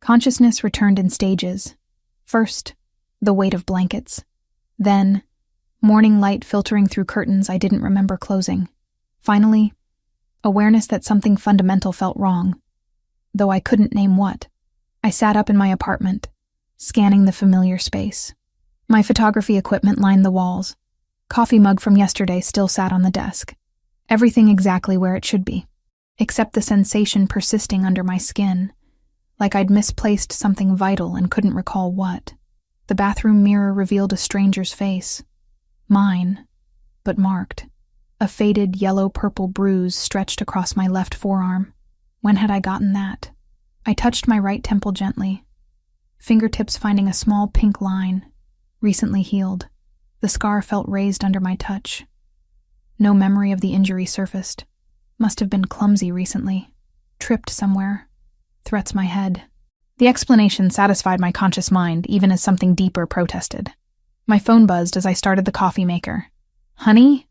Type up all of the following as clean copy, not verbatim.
Consciousness returned in stages. First, the weight of blankets. Then, morning light filtering through curtains I didn't remember closing. Finally, awareness that something fundamental felt wrong, though I couldn't name what. I sat up in my apartment, scanning the familiar space. My photography equipment lined the walls. Coffee mug from yesterday still sat on the desk. Everything exactly where it should be, except the sensation persisting under my skin, like I'd misplaced something vital and couldn't recall what. The bathroom mirror revealed a stranger's face. Mine, but marked. A faded yellow-purple bruise stretched across my left forearm. When had I gotten that? I touched my right temple gently, fingertips finding a small pink line, recently healed. The scar felt raised under my touch. No memory of the injury surfaced. Must have been clumsy recently. Tripped somewhere. Threats my head. The explanation satisfied my conscious mind, even as something deeper protested. My phone buzzed as I started the coffee maker. "Honey?"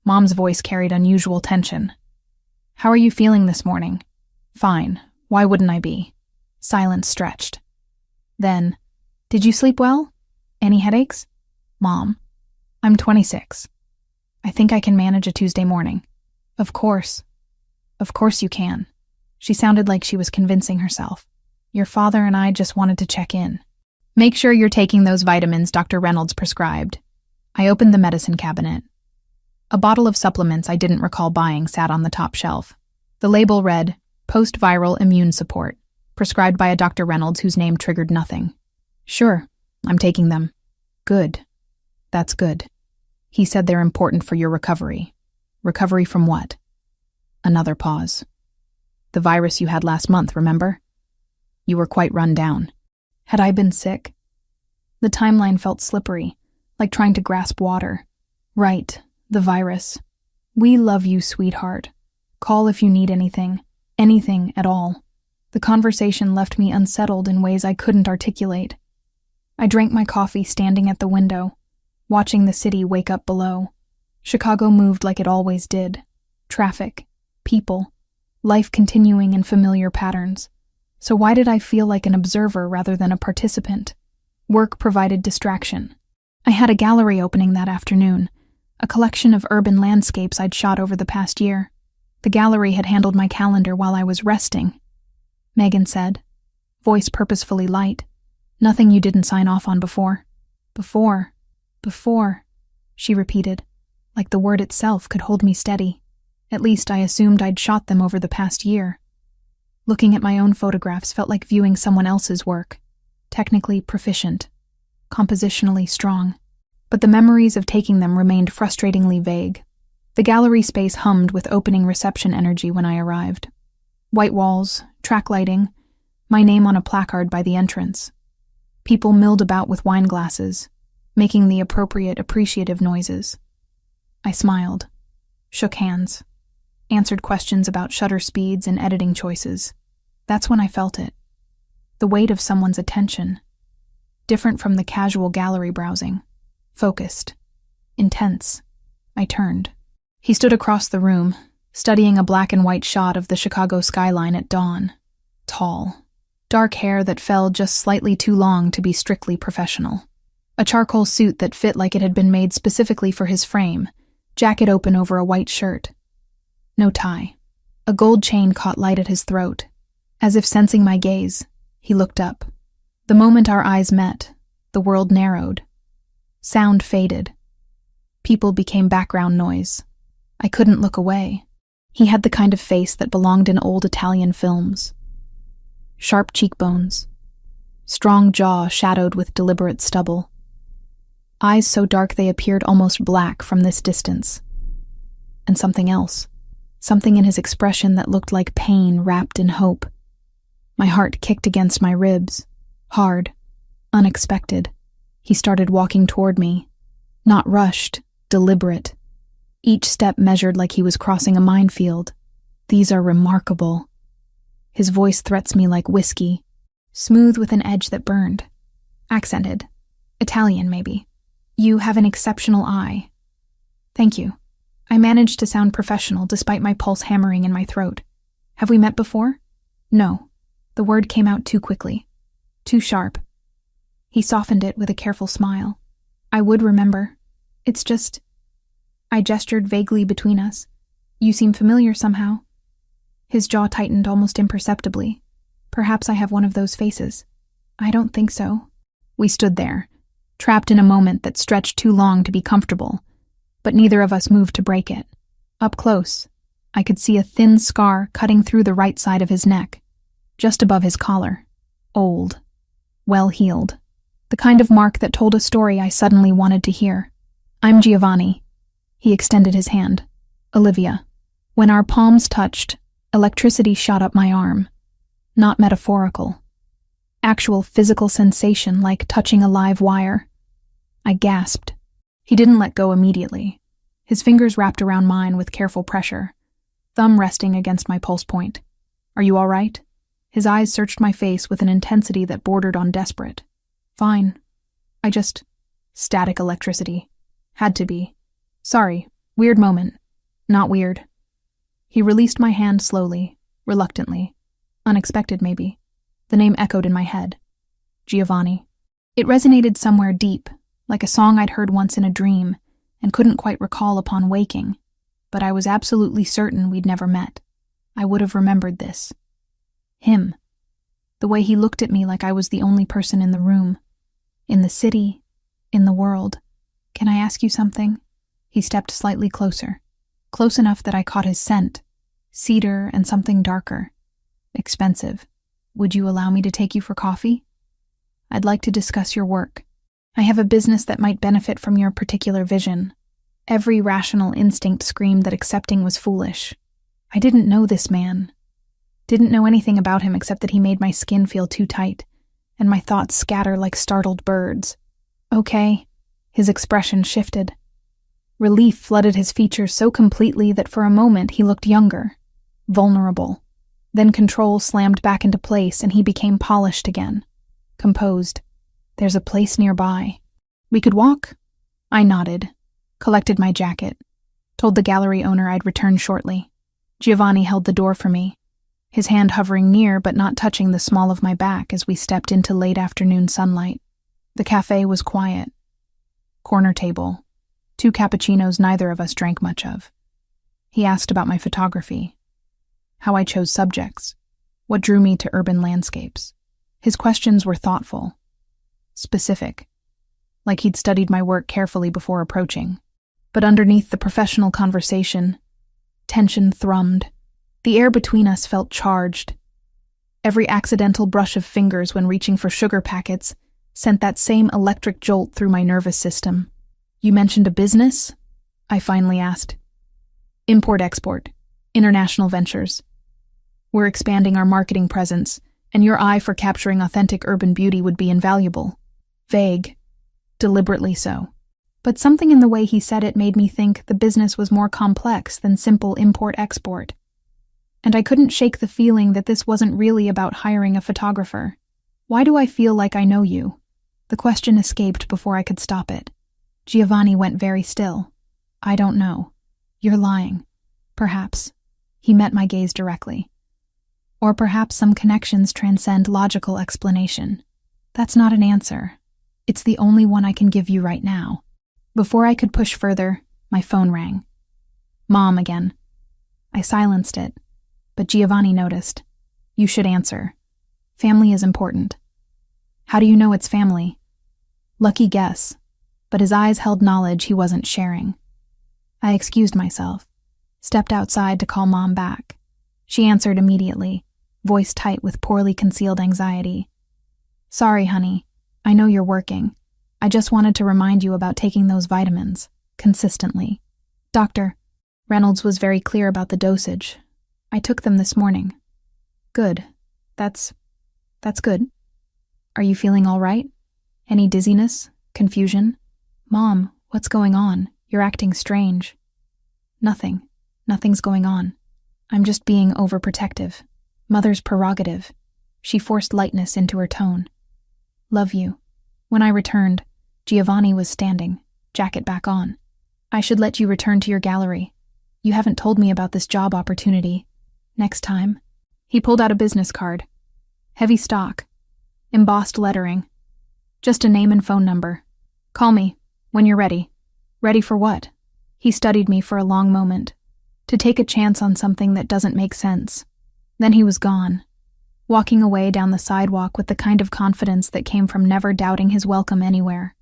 Mom's voice carried unusual tension. "How are you feeling this morning?" "Fine. Why wouldn't I be?" Silence stretched. Then, "Did you sleep well? Any headaches?" "Mom, I'm 26. I think I can manage a Tuesday morning." Of course you can." She sounded like she was convincing herself. "Your father and I just wanted to check in. Make sure you're taking those vitamins Dr. Reynolds prescribed." I opened the medicine cabinet. A bottle of supplements I didn't recall buying sat on the top shelf. The label read, "Post-viral immune support, prescribed by a Dr. Reynolds whose name triggered nothing." "Sure, I'm taking them." "Good. That's good. He said they're important for your recovery." "Recovery from what?" Another pause. "The virus you had last month, remember? You were quite run down." Had I been sick? The timeline felt slippery, like trying to grasp water. Right, the virus. "We love you, sweetheart. Call if you need anything at all." The conversation left me unsettled in ways I couldn't articulate. I drank my coffee standing at the window, watching the city wake up below. Chicago moved like it always did. Traffic, people, life continuing in familiar patterns. So why did I feel like an observer rather than a participant? Work provided distraction. I had a gallery opening that afternoon, a collection of urban landscapes I'd shot over the past year. The gallery had handled my calendar while I was resting. Megan said, voice purposefully light. "Nothing you didn't sign off on before." Before, she repeated, like the word itself could hold me steady. At least I assumed I'd shot them over the past year. Looking at my own photographs felt like viewing someone else's work. Technically proficient, compositionally strong. But the memories of taking them remained frustratingly vague. The gallery space hummed with opening reception energy when I arrived. White walls, track lighting, my name on a placard by the entrance. People milled about with wine glasses, making the appropriate appreciative noises. I smiled, shook hands, answered questions about shutter speeds and editing choices. That's when I felt it. The weight of someone's attention. Different from the casual gallery browsing. Focused. Intense. I turned. He stood across the room, studying a black and white shot of the Chicago skyline at dawn. Tall. Dark hair that fell just slightly too long to be strictly professional. A charcoal suit that fit like it had been made specifically for his frame, jacket open over a white shirt. No tie. A gold chain caught light at his throat. As if sensing my gaze, he looked up. The moment our eyes met, the world narrowed. Sound faded. People became background noise. I couldn't look away. He had the kind of face that belonged in old Italian films. Sharp cheekbones. Strong jaw shadowed with deliberate stubble. Eyes so dark they appeared almost black from this distance. And something else. Something in his expression that looked like pain wrapped in hope. My heart kicked against my ribs. Hard. Unexpected. He started walking toward me. Not rushed, deliberate. Each step measured like he was crossing a minefield. "These are remarkable." His voice threats me like whiskey. Smooth with an edge that burned. Accented. Italian, maybe. "You have an exceptional eye." "Thank you." I managed to sound professional despite my pulse hammering in my throat. "Have we met before?" "No." The word came out too quickly, too sharp. He softened it with a careful smile. I would remember. It's just... I gestured vaguely between us. You seem familiar somehow. His jaw tightened almost imperceptibly. Perhaps I have one of those faces. I don't think so. We stood there, trapped in a moment that stretched too long to be comfortable, but neither of us moved to break it. Up close, I could see a thin scar cutting through the right side of his neck, just above his collar. Old. Well-healed. The kind of mark that told a story I suddenly wanted to hear. I'm Giovanni. He extended his hand. Olivia. When our palms touched, electricity shot up my arm. Not metaphorical. Actual physical sensation like touching a live wire. I gasped. He didn't let go immediately. His fingers wrapped around mine with careful pressure, thumb resting against my pulse point. Are you all right? His eyes searched my face with an intensity that bordered on desperate. Fine. Static electricity. Had to be. Sorry. Weird moment. Not weird. He released my hand slowly, reluctantly. Unexpected, maybe. The name echoed in my head. Giovanni. It resonated somewhere deep, like a song I'd heard once in a dream, and couldn't quite recall upon waking, but I was absolutely certain we'd never met. I would have remembered this. Him. The way he looked at me like I was the only person in the room. In the city. In the world. Can I ask you something? He stepped slightly closer. Close enough that I caught his scent. Cedar and something darker. Expensive. Would you allow me to take you for coffee? I'd like to discuss your work. I have a business that might benefit from your particular vision. Every rational instinct screamed that accepting was foolish. I didn't know this man. Didn't know anything about him except that he made my skin feel too tight, and my thoughts scatter like startled birds. Okay. His expression shifted. Relief flooded his features so completely that for a moment he looked younger, vulnerable. Then control slammed back into place and he became polished again. Composed. There's a place nearby. We could walk? I nodded, collected my jacket, told the gallery owner I'd return shortly. Giovanni held the door for me, his hand hovering near but not touching the small of my back as we stepped into late afternoon sunlight. The cafe was quiet. Corner table. 2 cappuccinos neither of us drank much of. He asked about my photography, how I chose subjects, what drew me to urban landscapes. His questions were thoughtful, specific, like he'd studied my work carefully before approaching. But underneath the professional conversation, tension thrummed. The air between us felt charged. Every accidental brush of fingers when reaching for sugar packets sent that same electric jolt through my nervous system. You mentioned a business? I finally asked. Import-export. International ventures. We're expanding our marketing presence, and your eye for capturing authentic urban beauty would be invaluable. Vague. Deliberately so. But something in the way he said it made me think the business was more complex than simple import-export. And I couldn't shake the feeling that this wasn't really about hiring a photographer. Why do I feel like I know you? The question escaped before I could stop it. Giovanni went very still. I don't know. You're lying. Perhaps. He met my gaze directly. Or perhaps some connections transcend logical explanation. That's not an answer. It's the only one I can give you right now. Before I could push further, my phone rang. Mom again. I silenced it, but Giovanni noticed. You should answer. Family is important. How do you know it's family? Lucky guess, but his eyes held knowledge he wasn't sharing. I excused myself, stepped outside to call Mom back. She answered immediately, voice tight with poorly concealed anxiety. Sorry, honey. I know you're working. I just wanted to remind you about taking those vitamins, consistently. Doctor, Reynolds was very clear about the dosage. I took them this morning. Good. That's good. Are you feeling all right? Any dizziness? Confusion? Mom, what's going on? You're acting strange. Nothing. Nothing's going on. I'm just being overprotective. Mother's prerogative. She forced lightness into her tone. Love you. When I returned, Giovanni was standing, jacket back on. I should let you return to your gallery. You haven't told me about this job opportunity. Next time. He pulled out a business card. Heavy stock. Embossed lettering. Just a name and phone number. Call me, when you're ready. Ready for what? He studied me for a long moment. To take a chance on something that doesn't make sense. Then he was gone, walking away down the sidewalk with the kind of confidence that came from never doubting his welcome anywhere.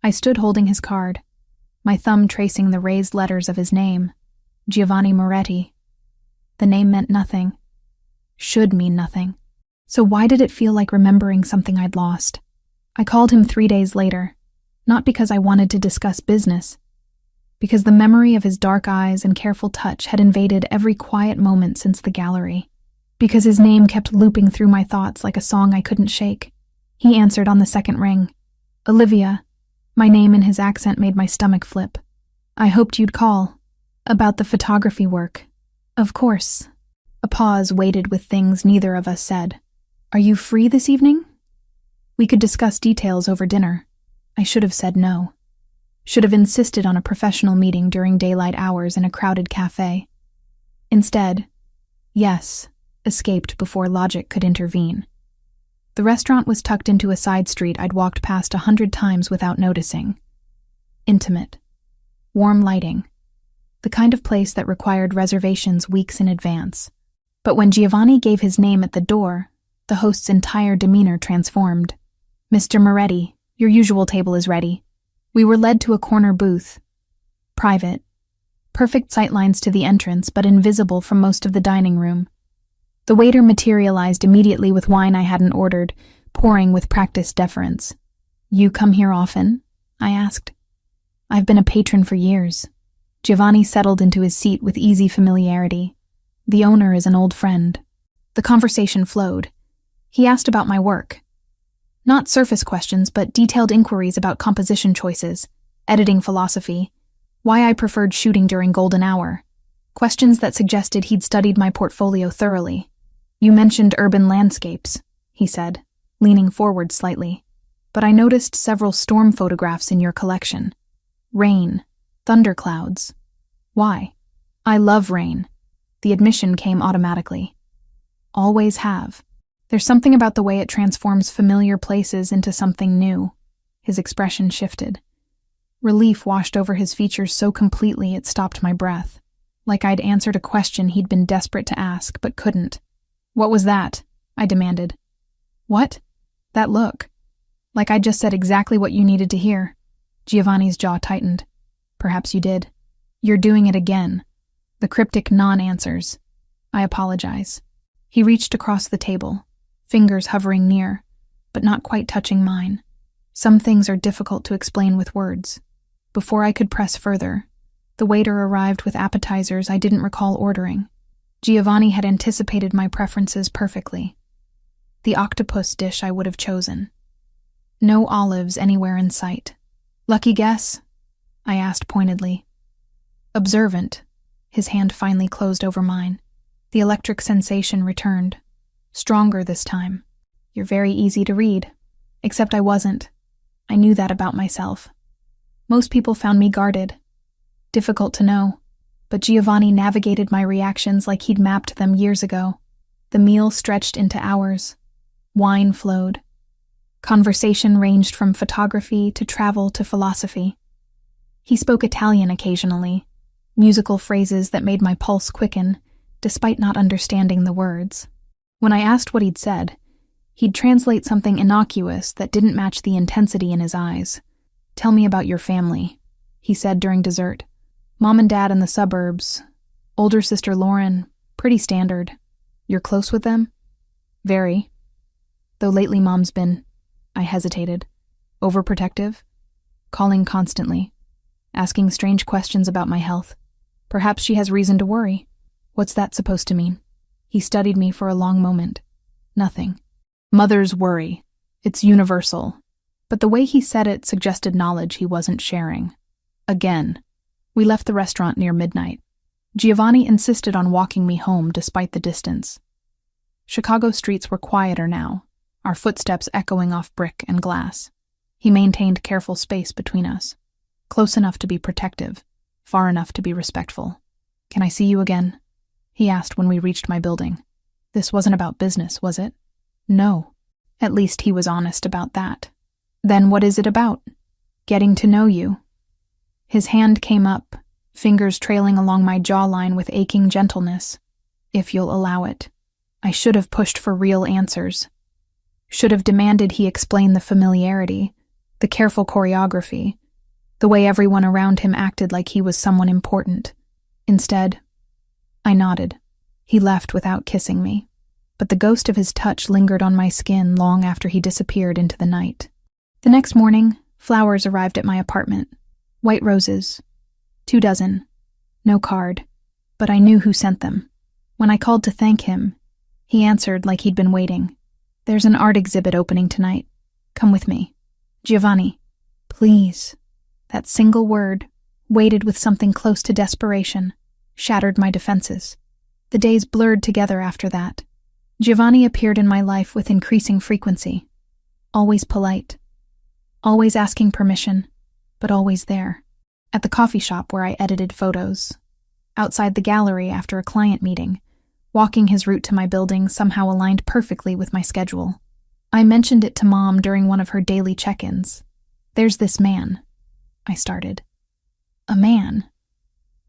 I stood holding his card, my thumb tracing the raised letters of his name, Giovanni Moretti. The name meant nothing. Should mean nothing. So why did it feel like remembering something I'd lost? I called him 3 days later, not because I wanted to discuss business, because the memory of his dark eyes and careful touch had invaded every quiet moment since the gallery, because his name kept looping through my thoughts like a song I couldn't shake. He answered on the second ring. Olivia. My name and his accent made my stomach flip. I hoped you'd call. About the photography work. Of course. A pause waited with things neither of us said. Are you free this evening? We could discuss details over dinner. I should have said no. Should have insisted on a professional meeting during daylight hours in a crowded cafe. Instead, yes, escaped before logic could intervene. The restaurant was tucked into a side street I'd walked past 100 times without noticing. Intimate. Warm lighting. The kind of place that required reservations weeks in advance. But when Giovanni gave his name at the door, the host's entire demeanor transformed. Mr. Moretti, your usual table is ready. We were led to a corner booth. Private. Perfect sightlines to the entrance, but invisible from most of the dining room. The waiter materialized immediately with wine I hadn't ordered, pouring with practiced deference. You come here often? I asked. I've been a patron for years. Giovanni settled into his seat with easy familiarity. The owner is an old friend. The conversation flowed. He asked about my work. Not surface questions, but detailed inquiries about composition choices, editing philosophy, why I preferred shooting during golden hour. Questions that suggested he'd studied my portfolio thoroughly. You mentioned urban landscapes, he said, leaning forward slightly. But I noticed several storm photographs in your collection. Rain, thunderclouds. Why? I love rain. The admission came automatically. Always have. There's something about the way it transforms familiar places into something new. His expression shifted. Relief washed over his features so completely it stopped my breath, like I'd answered a question he'd been desperate to ask but couldn't. What was that? I demanded. What? That look. Like I'd just said exactly what you needed to hear. Giovanni's jaw tightened. Perhaps you did. You're doing it again. The cryptic non-answers. I apologize. He reached across the table, fingers hovering near, but not quite touching mine. Some things are difficult to explain with words. Before I could press further, the waiter arrived with appetizers I didn't recall ordering. Giovanni had anticipated my preferences perfectly. The octopus dish I would have chosen. No olives anywhere in sight. Lucky guess? I asked pointedly. Observant. His hand finally closed over mine. The electric sensation returned. Stronger this time. You're very easy to read. Except I wasn't. I knew that about myself. Most people found me guarded. Difficult to know. But Giovanni navigated my reactions like he'd mapped them years ago. The meal stretched into hours. Wine flowed. Conversation ranged from photography to travel to philosophy. He spoke Italian occasionally, musical phrases that made my pulse quicken, despite not understanding the words. When I asked what he'd said, he'd translate something innocuous that didn't match the intensity in his eyes. Tell me about your family, he said during dessert. Mom and dad in the suburbs. Older sister Lauren. Pretty standard. You're close with them? Very. Though lately Mom's been... I hesitated. Overprotective? Calling constantly. Asking strange questions about my health. Perhaps she has reason to worry. What's that supposed to mean? He studied me for a long moment. Nothing. Mothers worry. It's universal. But the way he said it suggested knowledge he wasn't sharing. Again. We left the restaurant near midnight. Giovanni insisted on walking me home despite the distance. Chicago streets were quieter now, our footsteps echoing off brick and glass. He maintained careful space between us. Close enough to be protective, far enough to be respectful. Can I see you again? He asked when we reached my building. This wasn't about business, was it? No. At least he was honest about that. Then what is it about? Getting to know you. His hand came up, fingers trailing along my jawline with aching gentleness. If you'll allow it. I should have pushed for real answers. Should have demanded he explain the familiarity, the careful choreography, the way everyone around him acted like he was someone important. Instead, I nodded. He left without kissing me, but the ghost of his touch lingered on my skin long after he disappeared into the night. The next morning, flowers arrived at my apartment. White roses. 2 dozen. No card, but I knew who sent them. When I called to thank him, he answered like he'd been waiting. There's an art exhibit opening tonight. Come with me. Giovanni, please. That single word, weighted with something close to desperation, shattered my defenses. The days blurred together after that. Giovanni appeared in my life with increasing frequency. Always polite. Always asking permission, but always there. At the coffee shop where I edited photos. Outside the gallery after a client meeting. Walking his route to my building somehow aligned perfectly with my schedule. I mentioned it to Mom during one of her daily check-ins. There's this man, I started. A man?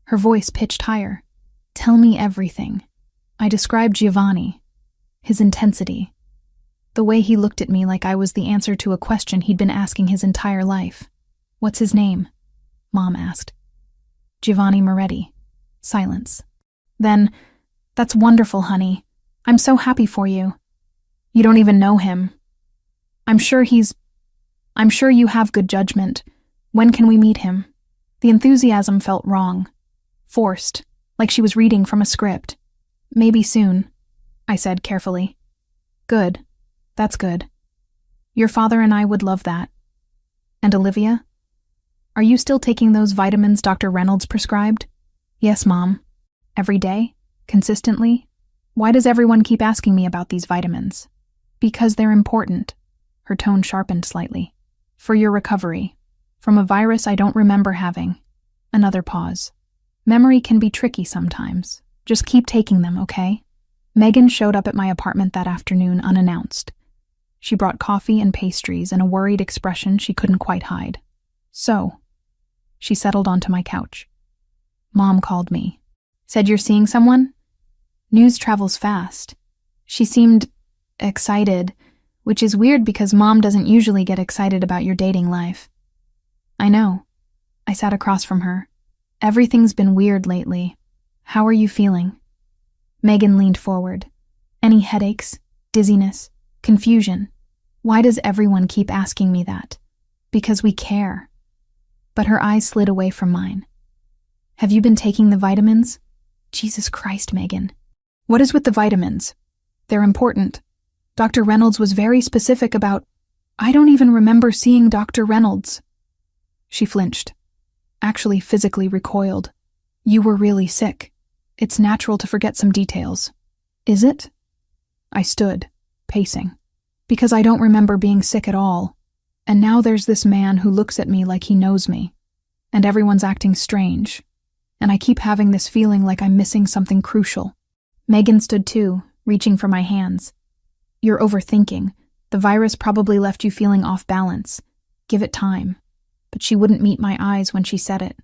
Her voice pitched higher. Tell me everything. I described Giovanni, his intensity, the way he looked at me like I was the answer to a question he'd been asking his entire life. What's his name? Mom asked. Giovanni Moretti. Silence. Then, that's wonderful, honey. I'm so happy for you. You don't even know him. I'm sure you have good judgment. When can we meet him? The enthusiasm felt wrong. Forced, like she was reading from a script. Maybe soon, I said carefully. Good. That's good. Your father and I would love that. And Olivia? Are you still taking those vitamins Dr. Reynolds prescribed? Yes, Mom. Every day? Consistently? Why does everyone keep asking me about these vitamins? Because they're important. Her tone sharpened slightly. For your recovery. From a virus I don't remember having. Another pause. Memory can be tricky sometimes. Just keep taking them, okay? Megan showed up at my apartment that afternoon unannounced. She brought coffee and pastries and a worried expression she couldn't quite hide. So, she settled onto my couch. Mom called me. Said you're seeing someone? News travels fast. She seemed excited, which is weird because Mom doesn't usually get excited about your dating life. I know. I sat across from her. Everything's been weird lately. How are you feeling? Megan leaned forward. Any headaches, dizziness, confusion? Why does everyone keep asking me that? Because we care. But her eyes slid away from mine. Have you been taking the vitamins? Jesus Christ, Megan. What is with the vitamins? They're important. Dr. Reynolds was very specific about... I don't even remember seeing Dr. Reynolds. She flinched. Actually physically recoiled. You were really sick. It's natural to forget some details. Is it? I stood, pacing. Because I don't remember being sick at all. And now there's this man who looks at me like he knows me. And everyone's acting strange. And I keep having this feeling like I'm missing something crucial. Megan stood too, reaching for my hands. You're overthinking. The virus probably left you feeling off balance. Give it time. But she wouldn't meet my eyes when she said it.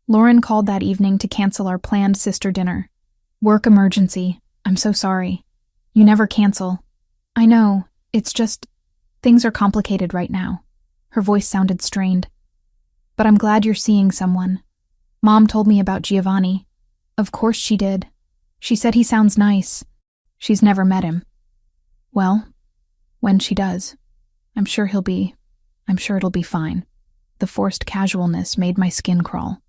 Lauren called that evening to cancel our planned sister dinner. Work emergency. I'm so sorry. You never cancel. I know. It's just... things are complicated right now. Her voice sounded strained. But I'm glad you're seeing someone. Mom told me about Giovanni. Of course she did. She said he sounds nice. She's never met him. Well, when she does, I'm sure it'll be fine. The forced casualness made my skin crawl.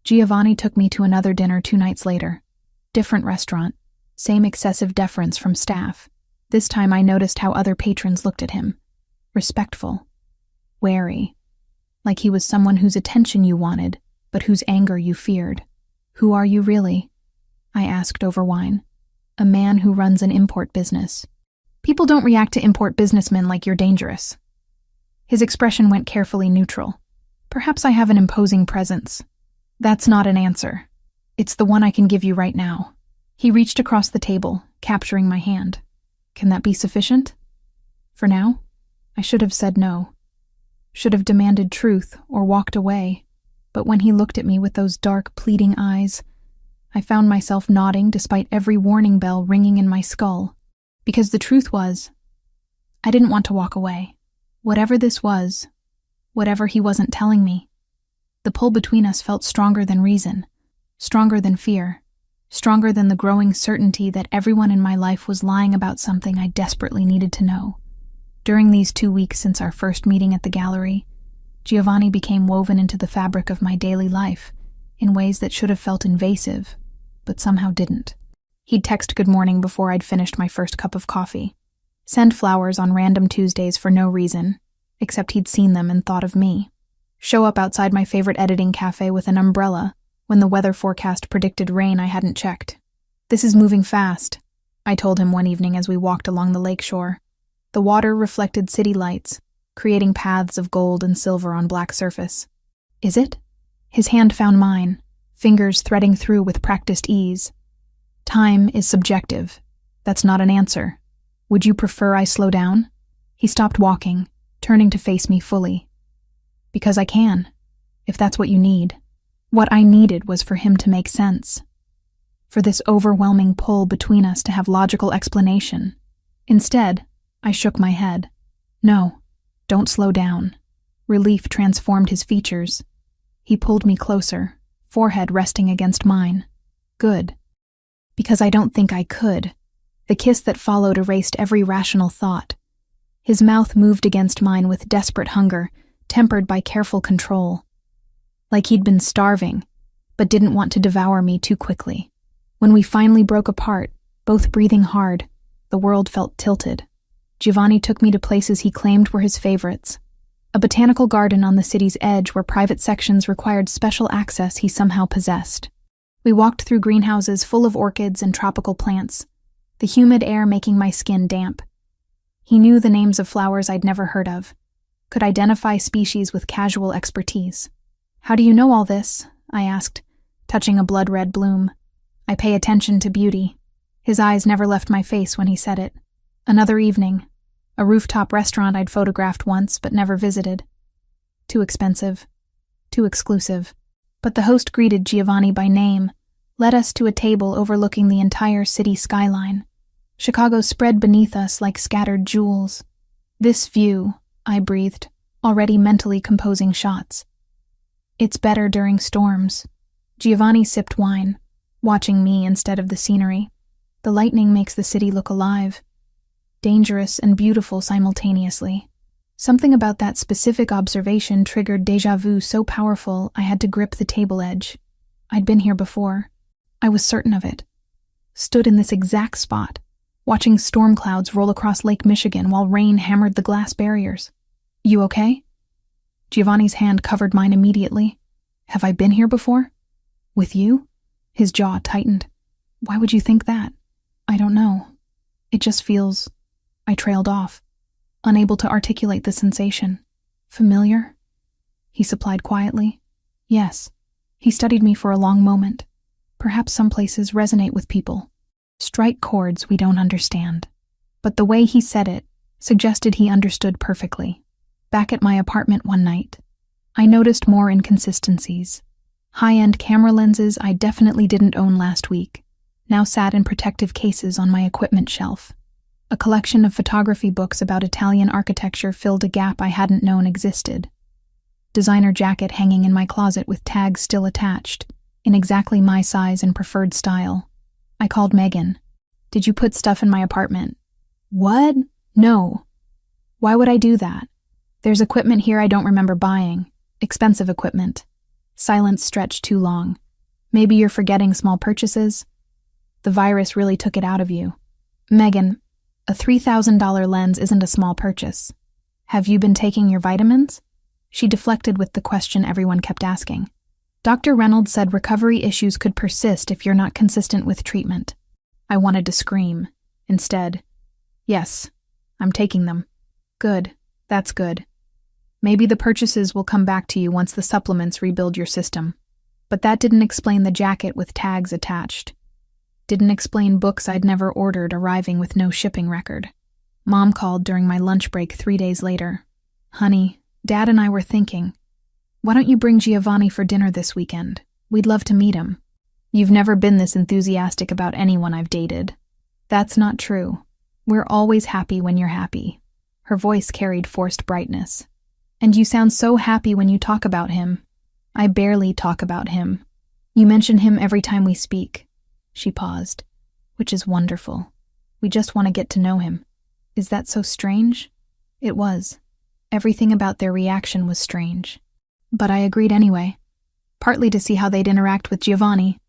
Giovanni took me to another dinner 2 nights later. Different restaurant. Same excessive deference from staff. This time I noticed how other patrons looked at him. Respectful. Wary. Like he was someone whose attention you wanted, but whose anger you feared. Who are you really? I asked over wine. A man who runs an import business. People don't react to import businessmen like you're dangerous. His expression went carefully neutral. Perhaps I have an imposing presence. That's not an answer. It's the one I can give you right now. He reached across the table, capturing my hand. Can that be sufficient? For now, I should have said no. Should have demanded truth or walked away. But when he looked at me with those dark, pleading eyes, I found myself nodding despite every warning bell ringing in my skull. Because the truth was, I didn't want to walk away. Whatever this was, whatever he wasn't telling me, the pull between us felt stronger than reason, stronger than fear, stronger than the growing certainty that everyone in my life was lying about something I desperately needed to know. During these 2 weeks since our first meeting at the gallery, Giovanni became woven into the fabric of my daily life in ways that should have felt invasive, but somehow didn't. He'd text good morning before I'd finished my first cup of coffee, send flowers on random Tuesdays for no reason, except he'd seen them and thought of me, show up outside my favorite editing cafe with an umbrella when the weather forecast predicted rain I hadn't checked. "This is moving fast," I told him one evening as we walked along the lakeshore. The water reflected city lights, creating paths of gold and silver on black surface. "Is it?" His hand found mine, fingers threading through with practiced ease. "Time is subjective. That's not an answer. Would you prefer I slow down?" He stopped walking, turning to face me fully. "Because I can, if that's what you need." What I needed was for him to make sense, for this overwhelming pull between us to have logical explanation. Instead, I shook my head. "No, don't slow down." Relief transformed his features. He pulled me closer, forehead resting against mine. "Good. Because I don't think I could." The kiss that followed erased every rational thought. His mouth moved against mine with desperate hunger, tempered by careful control. Like he'd been starving, but didn't want to devour me too quickly. When we finally broke apart, both breathing hard, the world felt tilted. Giovanni took me to places he claimed were his favorites. A botanical garden on the city's edge where private sections required special access he somehow possessed. We walked through greenhouses full of orchids and tropical plants, the humid air making my skin damp. He knew the names of flowers I'd never heard of, could identify species with casual expertise. "How do you know all this?" I asked, touching a blood-red bloom. "I pay attention to beauty." His eyes never left my face when he said it. Another evening, a rooftop restaurant I'd photographed once but never visited. Too expensive, too exclusive. But the host greeted Giovanni by name, led us to a table overlooking the entire city skyline. Chicago spread beneath us like scattered jewels. "This view," I breathed, already mentally composing shots. "It's better during storms." Giovanni sipped wine, watching me instead of the scenery. "The lightning makes the city look alive. Dangerous and beautiful simultaneously." Something about that specific observation triggered déjà vu so powerful I had to grip the table edge. I'd been here before. I was certain of it. Stood in this exact spot, watching storm clouds roll across Lake Michigan while rain hammered the glass barriers. "You okay?" Giovanni's hand covered mine immediately. "Have I been here before? With you?" His jaw tightened. "Why would you think that?" "I don't know. It just feels..." I trailed off, unable to articulate the sensation. "Familiar?" he supplied quietly. "Yes." He studied me for a long moment. "Perhaps some places resonate with people. Strike chords we don't understand." But the way he said it suggested he understood perfectly. Back at my apartment one night, I noticed more inconsistencies. High-end camera lenses I definitely didn't own last week now sat in protective cases on my equipment shelf. A collection of photography books about Italian architecture filled a gap I hadn't known existed. Designer jacket hanging in my closet with tags still attached, in exactly my size and preferred style. I called Megan. "Did you put stuff in my apartment?" "What? No. Why would I do that? There's equipment here I don't remember buying. Expensive equipment." Silence stretched too long. "Maybe you're forgetting small purchases?" "The virus really took it out of you." "Megan, a $3,000 lens isn't a small purchase. Have you been taking your vitamins?" She deflected with the question everyone kept asking. "Dr. Reynolds said recovery issues could persist if you're not consistent with treatment." I wanted to scream. Instead, "Yes, I'm taking them." "Good, that's good. Maybe the purchases will come back to you once the supplements rebuild your system." But that didn't explain the jacket with tags attached. Didn't explain books I'd never ordered arriving with no shipping record. Mom called during my lunch break 3 days later. Honey, Dad and I were thinking, why don't you bring Giovanni for dinner this weekend? We'd love to meet him. You've never been this enthusiastic about anyone I've dated. That's not true. We're always happy when you're happy. Her voice carried forced brightness. And you sound so happy when you talk about him. I barely talk about him. You mention him every time we speak. She paused. Which is wonderful. We just want to get to know him. Is that so strange? It was. Everything about their reaction was strange. But I agreed anyway. Partly to see how they'd interact with Giovanni.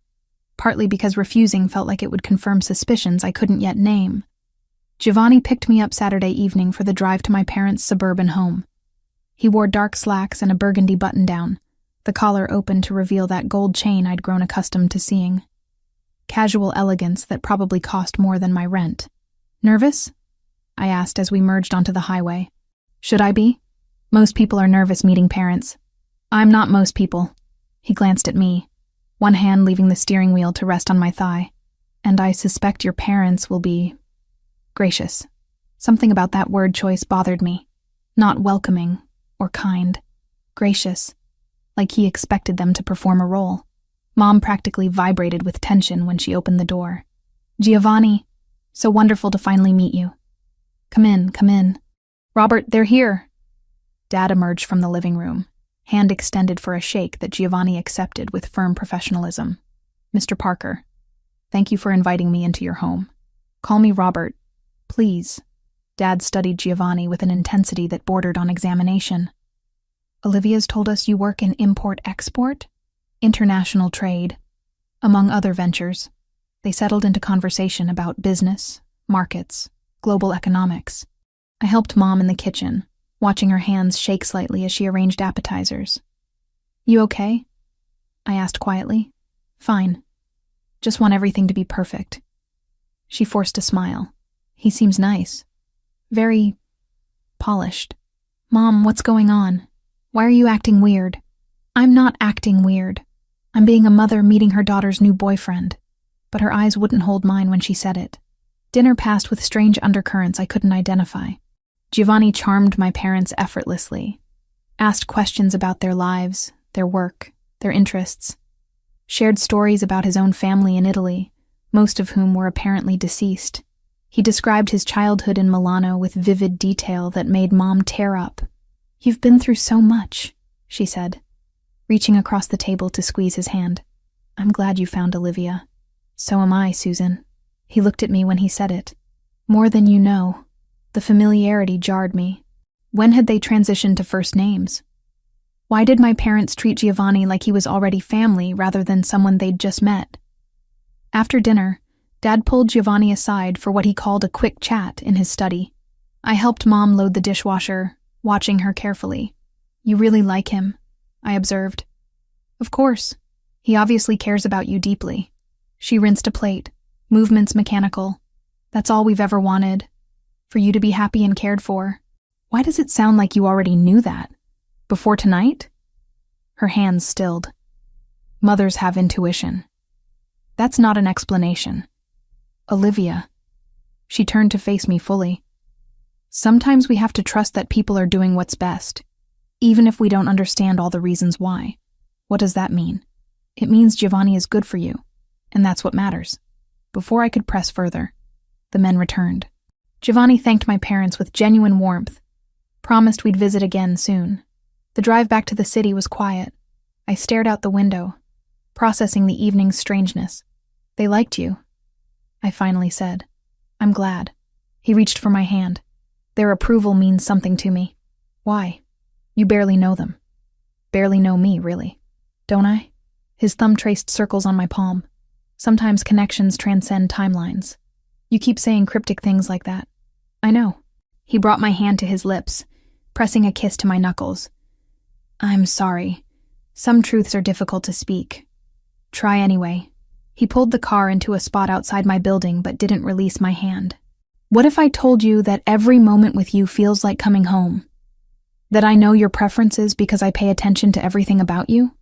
Partly because refusing felt like it would confirm suspicions I couldn't yet name. Giovanni picked me up Saturday evening for the drive to my parents' suburban home. He wore dark slacks and a burgundy button-down, the collar open to reveal that gold chain I'd grown accustomed to seeing. Casual elegance that probably cost more than my rent. Nervous? I asked as we merged onto the highway. Should I be? Most people are nervous meeting parents. I'm not most people. He glanced at me, one hand leaving the steering wheel to rest on my thigh. And I suspect your parents will be gracious. Something about that word choice bothered me. Not welcoming or kind. Gracious. Like he expected them to perform a role. Mom practically vibrated with tension when she opened the door. Giovanni, so wonderful to finally meet you. Come in, come in. Robert, they're here. Dad emerged from the living room, hand extended for a shake that Giovanni accepted with firm professionalism. Mr. Parker, thank you for inviting me into your home. Call me Robert, please. Dad studied Giovanni with an intensity that bordered on examination. Olivia's told us you work in import-export? International trade. Among other ventures. They settled into conversation about business, markets, global economics. I helped Mom in the kitchen, watching her hands shake slightly as she arranged appetizers. You okay? I asked quietly. Fine. Just want everything to be perfect. She forced a smile. He seems nice. Very polished. Mom, what's going on? Why are you acting weird? I'm not acting weird. I'm being a mother meeting her daughter's new boyfriend. But her eyes wouldn't hold mine when she said it. Dinner passed with strange undercurrents I couldn't identify. Giovanni charmed my parents effortlessly, asked questions about their lives, their work, their interests, shared stories about his own family in Italy, most of whom were apparently deceased. He described his childhood in Milano with vivid detail that made Mom tear up. You've been through so much, she said, reaching across the table to squeeze his hand. I'm glad you found Olivia. So am I, Susan. He looked at me when he said it. More than you know. The familiarity jarred me. When had they transitioned to first names? Why did my parents treat Giovanni like he was already family rather than someone they'd just met? After dinner, Dad pulled Giovanni aside for what he called a quick chat in his study. I helped Mom load the dishwasher, watching her carefully. You really like him, I observed. Of course. He obviously cares about you deeply. She rinsed a plate, movements mechanical. That's all we've ever wanted. For you to be happy and cared for. Why does it sound like you already knew that? Before tonight? Her hands stilled. Mothers have intuition. That's not an explanation. Olivia. She turned to face me fully. Sometimes we have to trust that people are doing what's best, even if we don't understand all the reasons why. What does that mean? It means Giovanni is good for you, and that's what matters. Before I could press further, the men returned. Giovanni thanked my parents with genuine warmth, promised we'd visit again soon. The drive back to the city was quiet. I stared out the window, processing the evening's strangeness. They liked you, I finally said. I'm glad. He reached for my hand. Their approval means something to me. Why? You barely know them. Barely know me, really. Don't I? His thumb traced circles on my palm. Sometimes connections transcend timelines. You keep saying cryptic things like that. I know. He brought my hand to his lips, pressing a kiss to my knuckles. I'm sorry. Some truths are difficult to speak. Try anyway. He pulled the car into a spot outside my building but didn't release my hand. What if I told you that every moment with you feels like coming home? That I know your preferences because I pay attention to everything about you?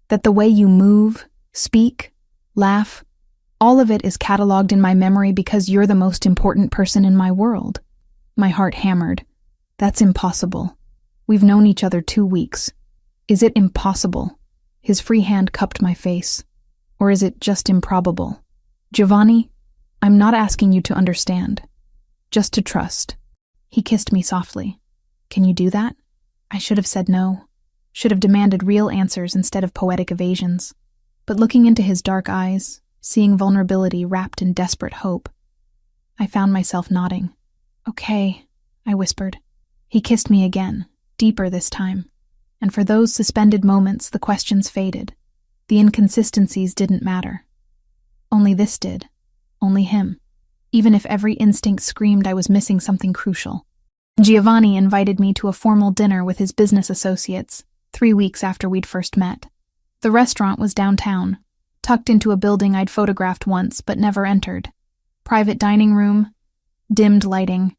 That the way you move, speak, laugh, all of it is cataloged in my memory because you're the most important person in my world? My heart hammered. That's impossible. We've known each other 2 weeks. Is it impossible? His free hand cupped my face. Or is it just improbable? Giovanni, I'm not asking you to understand. Just to trust. He kissed me softly. Can you do that? I should have said no. Should have demanded real answers instead of poetic evasions. But looking into his dark eyes, seeing vulnerability wrapped in desperate hope, I found myself nodding. Okay, I whispered. He kissed me again, deeper this time. And for those suspended moments, the questions faded. The inconsistencies didn't matter. Only this did. Only him. Even if every instinct screamed I was missing something crucial. Giovanni invited me to a formal dinner with his business associates, 3 weeks after we'd first met. The restaurant was downtown, tucked into a building I'd photographed once but never entered. Private dining room, dimmed lighting,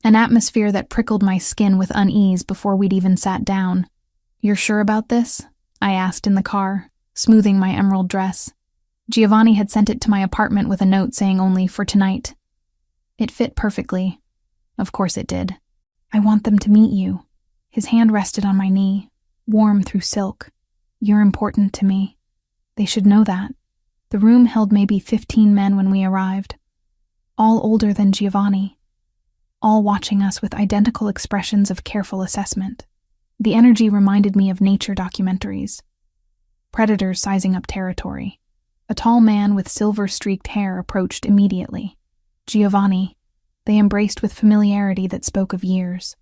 an atmosphere that prickled my skin with unease before we'd even sat down. You're sure about this? I asked in the car, smoothing my emerald dress. Giovanni had sent it to my apartment with a note saying only for tonight. It fit perfectly. Of course it did. I want them to meet you. His hand rested on my knee, warm through silk. You're important to me. They should know that. The room held maybe 15 men when we arrived. All older than Giovanni. All watching us with identical expressions of careful assessment. The energy reminded me of nature documentaries. Predators sizing up territory. A tall man with silver-streaked hair approached immediately. Giovanni. They embraced with familiarity that spoke of years.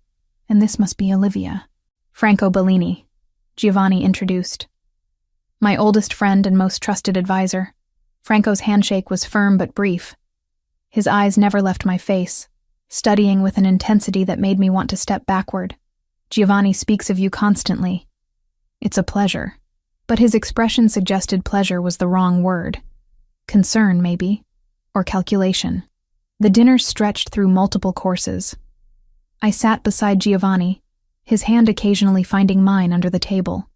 And this must be Olivia. Franco Bellini, Giovanni introduced. My oldest friend and most trusted advisor. Franco's handshake was firm but brief. His eyes never left my face, studying with an intensity that made me want to step backward. Giovanni speaks of you constantly. It's a pleasure. But his expression suggested pleasure was the wrong word. Concern, maybe. Or calculation. The dinner stretched through multiple courses. I sat beside Giovanni, his hand occasionally finding mine under the table.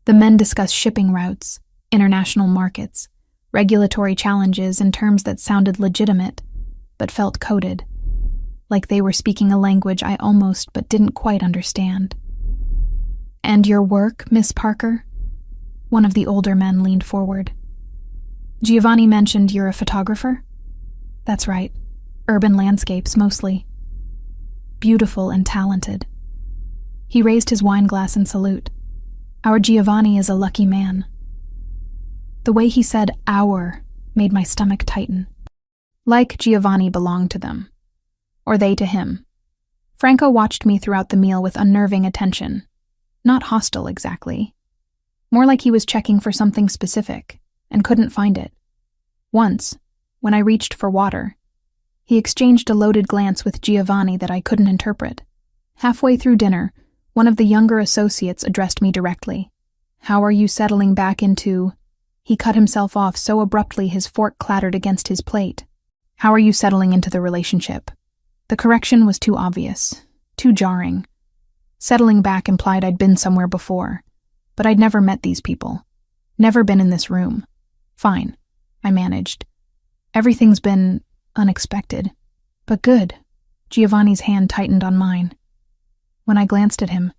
The men discussed shipping routes, international markets, regulatory challenges in terms that sounded legitimate, but felt coded. Like they were speaking a language I almost but didn't quite understand. And your work, Miss Parker? One of the older men leaned forward. Giovanni mentioned you're a photographer? That's right. Urban landscapes, mostly. Beautiful and talented. He raised his wine glass in salute. Our Giovanni is a lucky man. The way he said our made my stomach tighten. Like Giovanni belonged to them. Or they to him. Franco watched me throughout the meal with unnerving attention. Not hostile, exactly. More like he was checking for something specific, and couldn't find it. Once, when I reached for water, he exchanged a loaded glance with Giovanni that I couldn't interpret. Halfway through dinner, one of the younger associates addressed me directly. How are you settling back into... He cut himself off so abruptly his fork clattered against his plate. How are you settling into the relationship? The correction was too obvious, too jarring. Settling back implied I'd been somewhere before, but I'd never met these people. Never been in this room. Fine, I managed. Everything's been unexpected, but good. Giovanni's hand tightened on mine. When I glanced at him,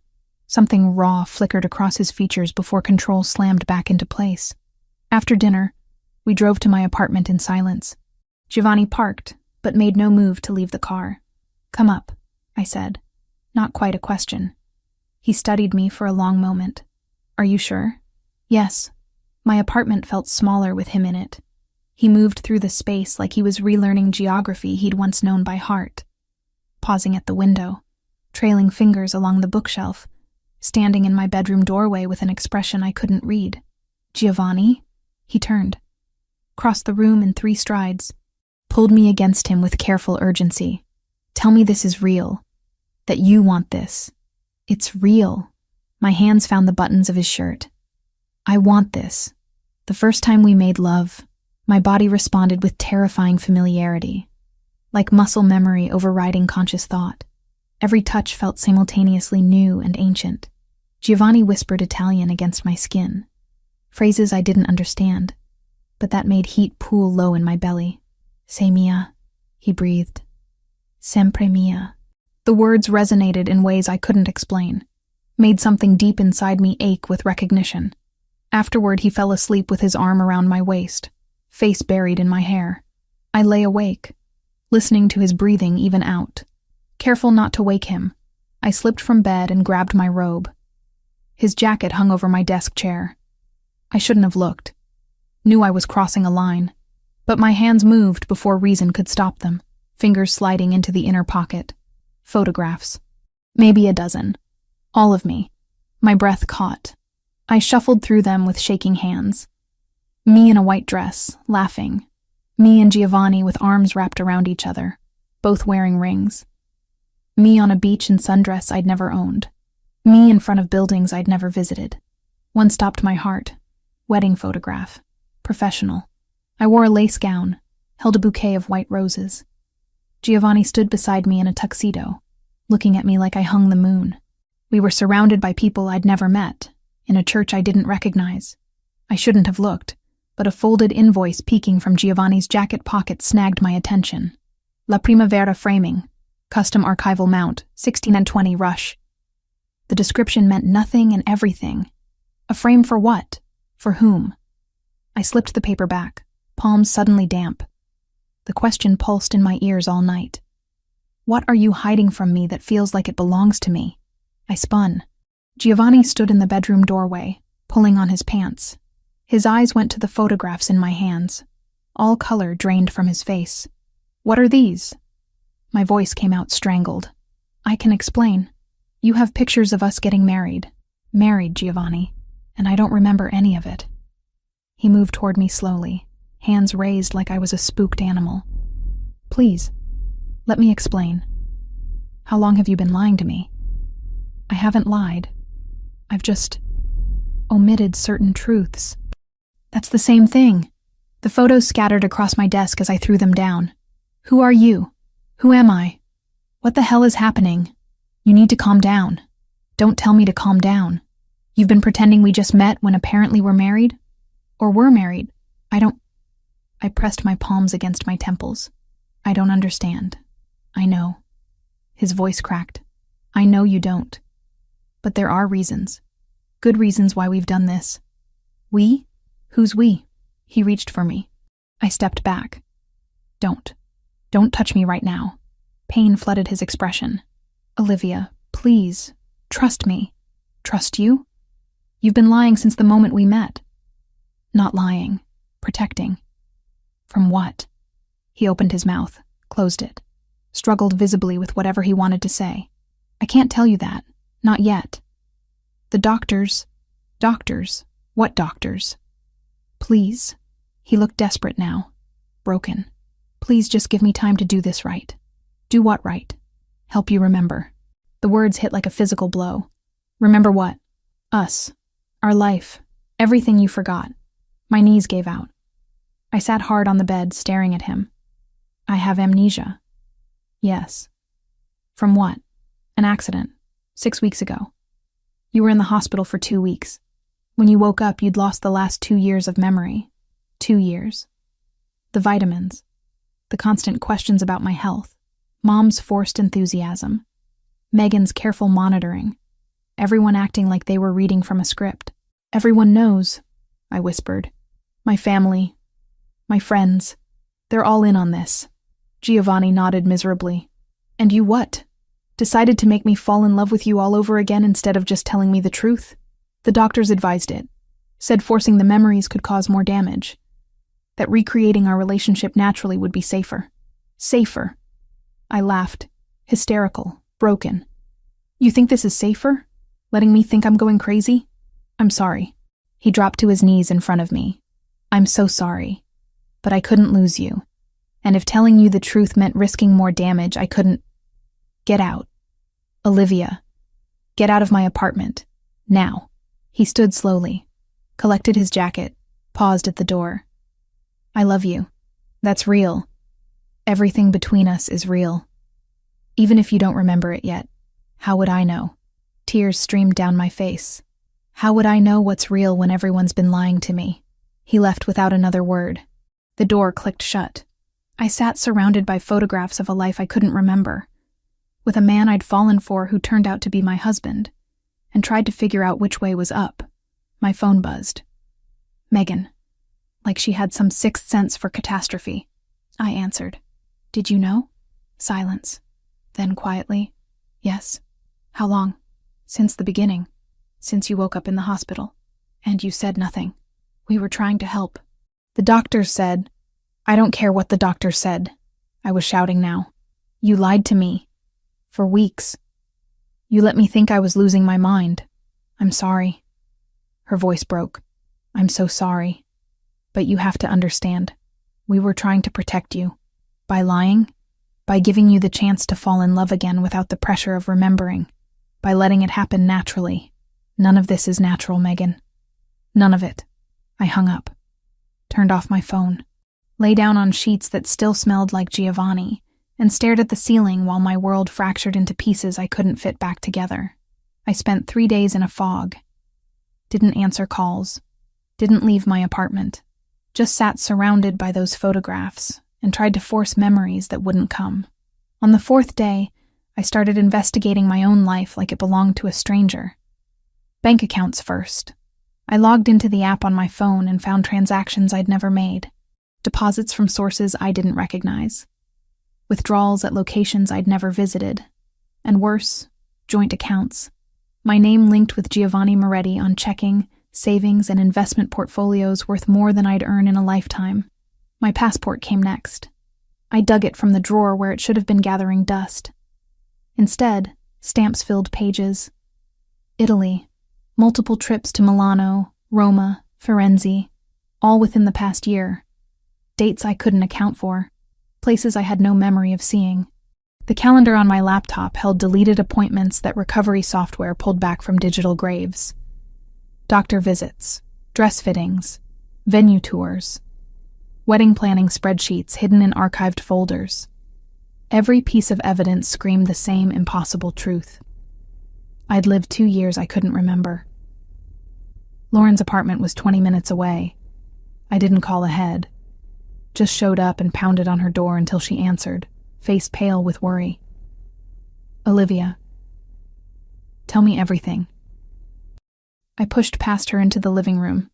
something raw flickered across his features before control slammed back into place. After dinner, we drove to my apartment in silence. Giovanni parked, but made no move to leave the car. Come up, I said. Not quite a question. He studied me for a long moment. Are you sure? Yes. My apartment felt smaller with him in it. He moved through the space like he was relearning geography he'd once known by heart. Pausing at the window, trailing fingers along the bookshelf, standing in my bedroom doorway with an expression I couldn't read. Giovanni? He turned, crossed the room in 3 strides, pulled me against him with careful urgency. Tell me this is real. That you want this. It's real. My hands found the buttons of his shirt. I want this. The first time we made love, my body responded with terrifying familiarity, like muscle memory overriding conscious thought. Every touch felt simultaneously new and ancient. Giovanni whispered Italian against my skin, phrases I didn't understand, but that made heat pool low in my belly. Sei mia, he breathed. Sempre mia. The words resonated in ways I couldn't explain, made something deep inside me ache with recognition. Afterward, he fell asleep with his arm around my waist, face buried in my hair. I lay awake, listening to his breathing even out. Careful not to wake him, I slipped from bed and grabbed my robe. His jacket hung over my desk chair. I shouldn't have looked. Knew I was crossing a line. But my hands moved before reason could stop them, fingers sliding into the inner pocket. Photographs. Maybe a dozen. All of me. My breath caught. I shuffled through them with shaking hands. Me in a white dress, laughing. Me and Giovanni with arms wrapped around each other, both wearing rings. Me on a beach in sundress I'd never owned. Me in front of buildings I'd never visited. One stopped my heart. Wedding photograph. Professional. I wore a lace gown, held a bouquet of white roses. Giovanni stood beside me in a tuxedo, looking at me like I hung the moon. We were surrounded by people I'd never met, in a church I didn't recognize. I shouldn't have looked, but a folded invoice peeking from Giovanni's jacket pocket snagged my attention. La Primavera framing, custom archival mount, 16 and 20 rush. The description meant nothing and everything. A frame for what? For whom? I slipped the paper back, palms suddenly damp. The question pulsed in my ears all night. What are you hiding from me that feels like it belongs to me? I spun. Giovanni stood in the bedroom doorway, pulling on his pants. His eyes went to the photographs in my hands. All color drained from his face. What are these? My voice came out strangled. I can explain. You have pictures of us getting married. Married, Giovanni, and I don't remember any of it. He moved toward me slowly, hands raised like I was a spooked animal. Please, let me explain. How long have you been lying to me? I haven't lied. I've just omitted certain truths. That's the same thing. The photos scattered across my desk as I threw them down. Who are you? Who am I? What the hell is happening? You need to calm down. Don't tell me to calm down. You've been pretending we just met when apparently we're married? Or were married? I pressed my palms against my temples. I don't understand. I know. His voice cracked. I know you don't. But there are reasons. Good reasons why we've done this. We? Who's we? He reached for me. I stepped back. Don't touch me right now. Pain flooded his expression. Olivia, please, trust me. Trust you? You've been lying since the moment we met. Not lying, protecting. From what? He opened his mouth, closed it, struggled visibly with whatever he wanted to say. I can't tell you that, not yet. The doctors. Doctors? What doctors? Please. He looked desperate now, broken. Please just give me time to do this right. Do what right? Help you remember. The words hit like a physical blow. Remember what? Us. Our life. Everything you forgot. My knees gave out. I sat hard on the bed, staring at him. I have amnesia. Yes. From what? An accident. 6 weeks ago. You were in the hospital for 2 weeks. When you woke up, you'd lost the last 2 years of memory. 2 years. The vitamins. The constant questions about my health. Mom's forced enthusiasm. Megan's careful monitoring. Everyone acting like they were reading from a script. Everyone knows, I whispered. My family. My friends. They're all in on this. Giovanni nodded miserably. And you what? Decided to make me fall in love with you all over again instead of just telling me the truth? The doctors advised it. Said forcing the memories could cause more damage. That recreating our relationship naturally would be safer. Safer. I laughed. Hysterical. Broken. You think this is safer? Letting me think I'm going crazy? I'm sorry. He dropped to his knees in front of me. I'm so sorry. But I couldn't lose you. And if telling you the truth meant risking more damage, I couldn't. Get out. Olivia. Get out of my apartment. Now. He stood slowly, collected his jacket, paused at the door. I love you. That's real. Everything between us is real. Even if you don't remember it yet, how would I know? Tears streamed down my face. How would I know what's real when everyone's been lying to me? He left without another word. The door clicked shut. I sat surrounded by photographs of a life I couldn't remember. with a man I'd fallen for who turned out to be my husband, and tried to figure out which way was up. My phone buzzed. Megan. Like she had some sixth sense for catastrophe. I answered. Did you know? Silence. Then quietly. Yes. How long? Since the beginning. Since you woke up in the hospital. And you said nothing. We were trying to help. The doctors said. I don't care what the doctors said. I was shouting now. You lied to me. For weeks. You let me think I was losing my mind. I'm sorry. Her voice broke. I'm so sorry. But you have to understand. We were trying to protect you. By lying. By giving you the chance to fall in love again without the pressure of remembering. By letting it happen naturally. None of this is natural, Megan. None of it. I hung up. Turned off my phone. Lay down on sheets that still smelled like Giovanni, and stared at the ceiling while my world fractured into pieces I couldn't fit back together. I spent 3 days in a fog. Didn't answer calls. Didn't leave my apartment. Just sat surrounded by those photographs and tried to force memories that wouldn't come. On the 4th day, I started investigating my own life like it belonged to a stranger. Bank accounts first. I logged into the app on my phone and found transactions I'd never made. Deposits from sources I didn't recognize. Withdrawals at locations I'd never visited. And worse, joint accounts. My name linked with Giovanni Moretti on checking, savings, and investment portfolios worth more than I'd earn in a lifetime. My passport came next. I dug it from the drawer where it should have been gathering dust. Instead, stamps filled pages. Italy. Multiple trips to Milano, Roma, Firenze, all within the past year. Dates I couldn't account for. Places I had no memory of seeing. The calendar on my laptop held deleted appointments that recovery software pulled back from digital graves. Doctor visits, dress fittings, venue tours, wedding planning spreadsheets hidden in archived folders. Every piece of evidence screamed the same impossible truth. I'd lived 2 years I couldn't remember. Lauren's apartment was 20 minutes away. I didn't call ahead. Just showed up and pounded on her door until she answered, face pale with worry. Olivia. Tell me everything. I pushed past her into the living room.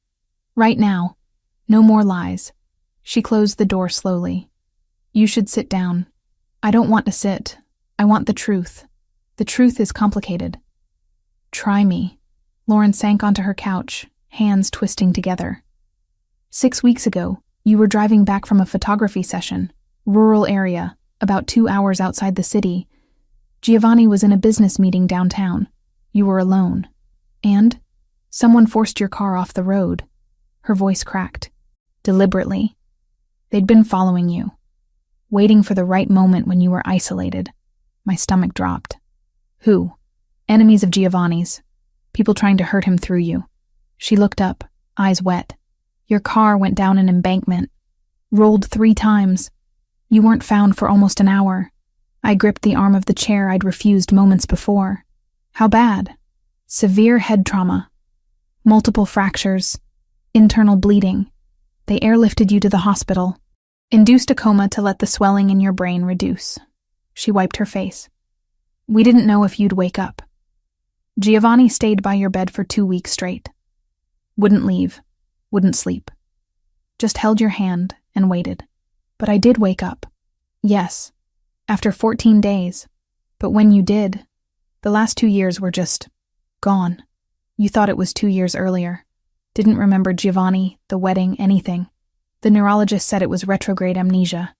Right now. No more lies. She closed the door slowly. You should sit down. I don't want to sit. I want the truth. The truth is complicated. Try me. Lauren sank onto her couch, hands twisting together. 6 weeks ago, you were driving back from a photography session, rural area, about 2 hours outside the city. Giovanni was in a business meeting downtown. You were alone. And someone forced your car off the road. Her voice cracked. Deliberately. They'd been following you. Waiting for the right moment when you were isolated. My stomach dropped. Who? Enemies of Giovanni's. People trying to hurt him through you. She looked up, eyes wet. Your car went down an embankment. Rolled 3 times. You weren't found for almost an hour. I gripped the arm of the chair I'd refused moments before. How bad? Severe head trauma. Multiple fractures. Internal bleeding. They airlifted you to the hospital. Induced a coma to let the swelling in your brain reduce. She wiped her face. We didn't know if you'd wake up. Giovanni stayed by your bed for 2 weeks straight. Wouldn't leave. Wouldn't sleep. Just held your hand and waited. But I did wake up. Yes. After 14 days. But when you did, the last 2 years were just gone. You thought it was 2 years earlier. Didn't remember Giovanni, the wedding, anything. The neurologist said it was retrograde amnesia.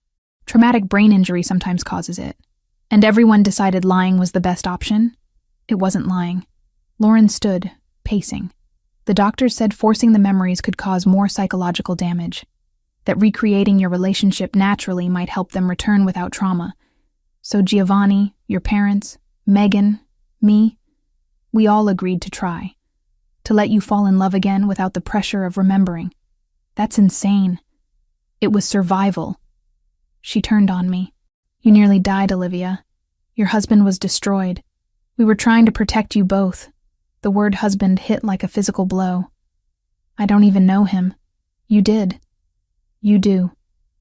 Traumatic brain injury sometimes causes it. And everyone decided lying was the best option. It wasn't lying. Lauren stood, pacing. The doctors said forcing the memories could cause more psychological damage. That recreating your relationship naturally might help them return without trauma. So Giovanni, your parents, Megan, me, we all agreed to try. To let you fall in love again without the pressure of remembering. That's insane. It was survival. She turned on me. You nearly died, Olivia. Your husband was destroyed. We were trying to protect you both. The word husband hit like a physical blow. I don't even know him. You did. You do.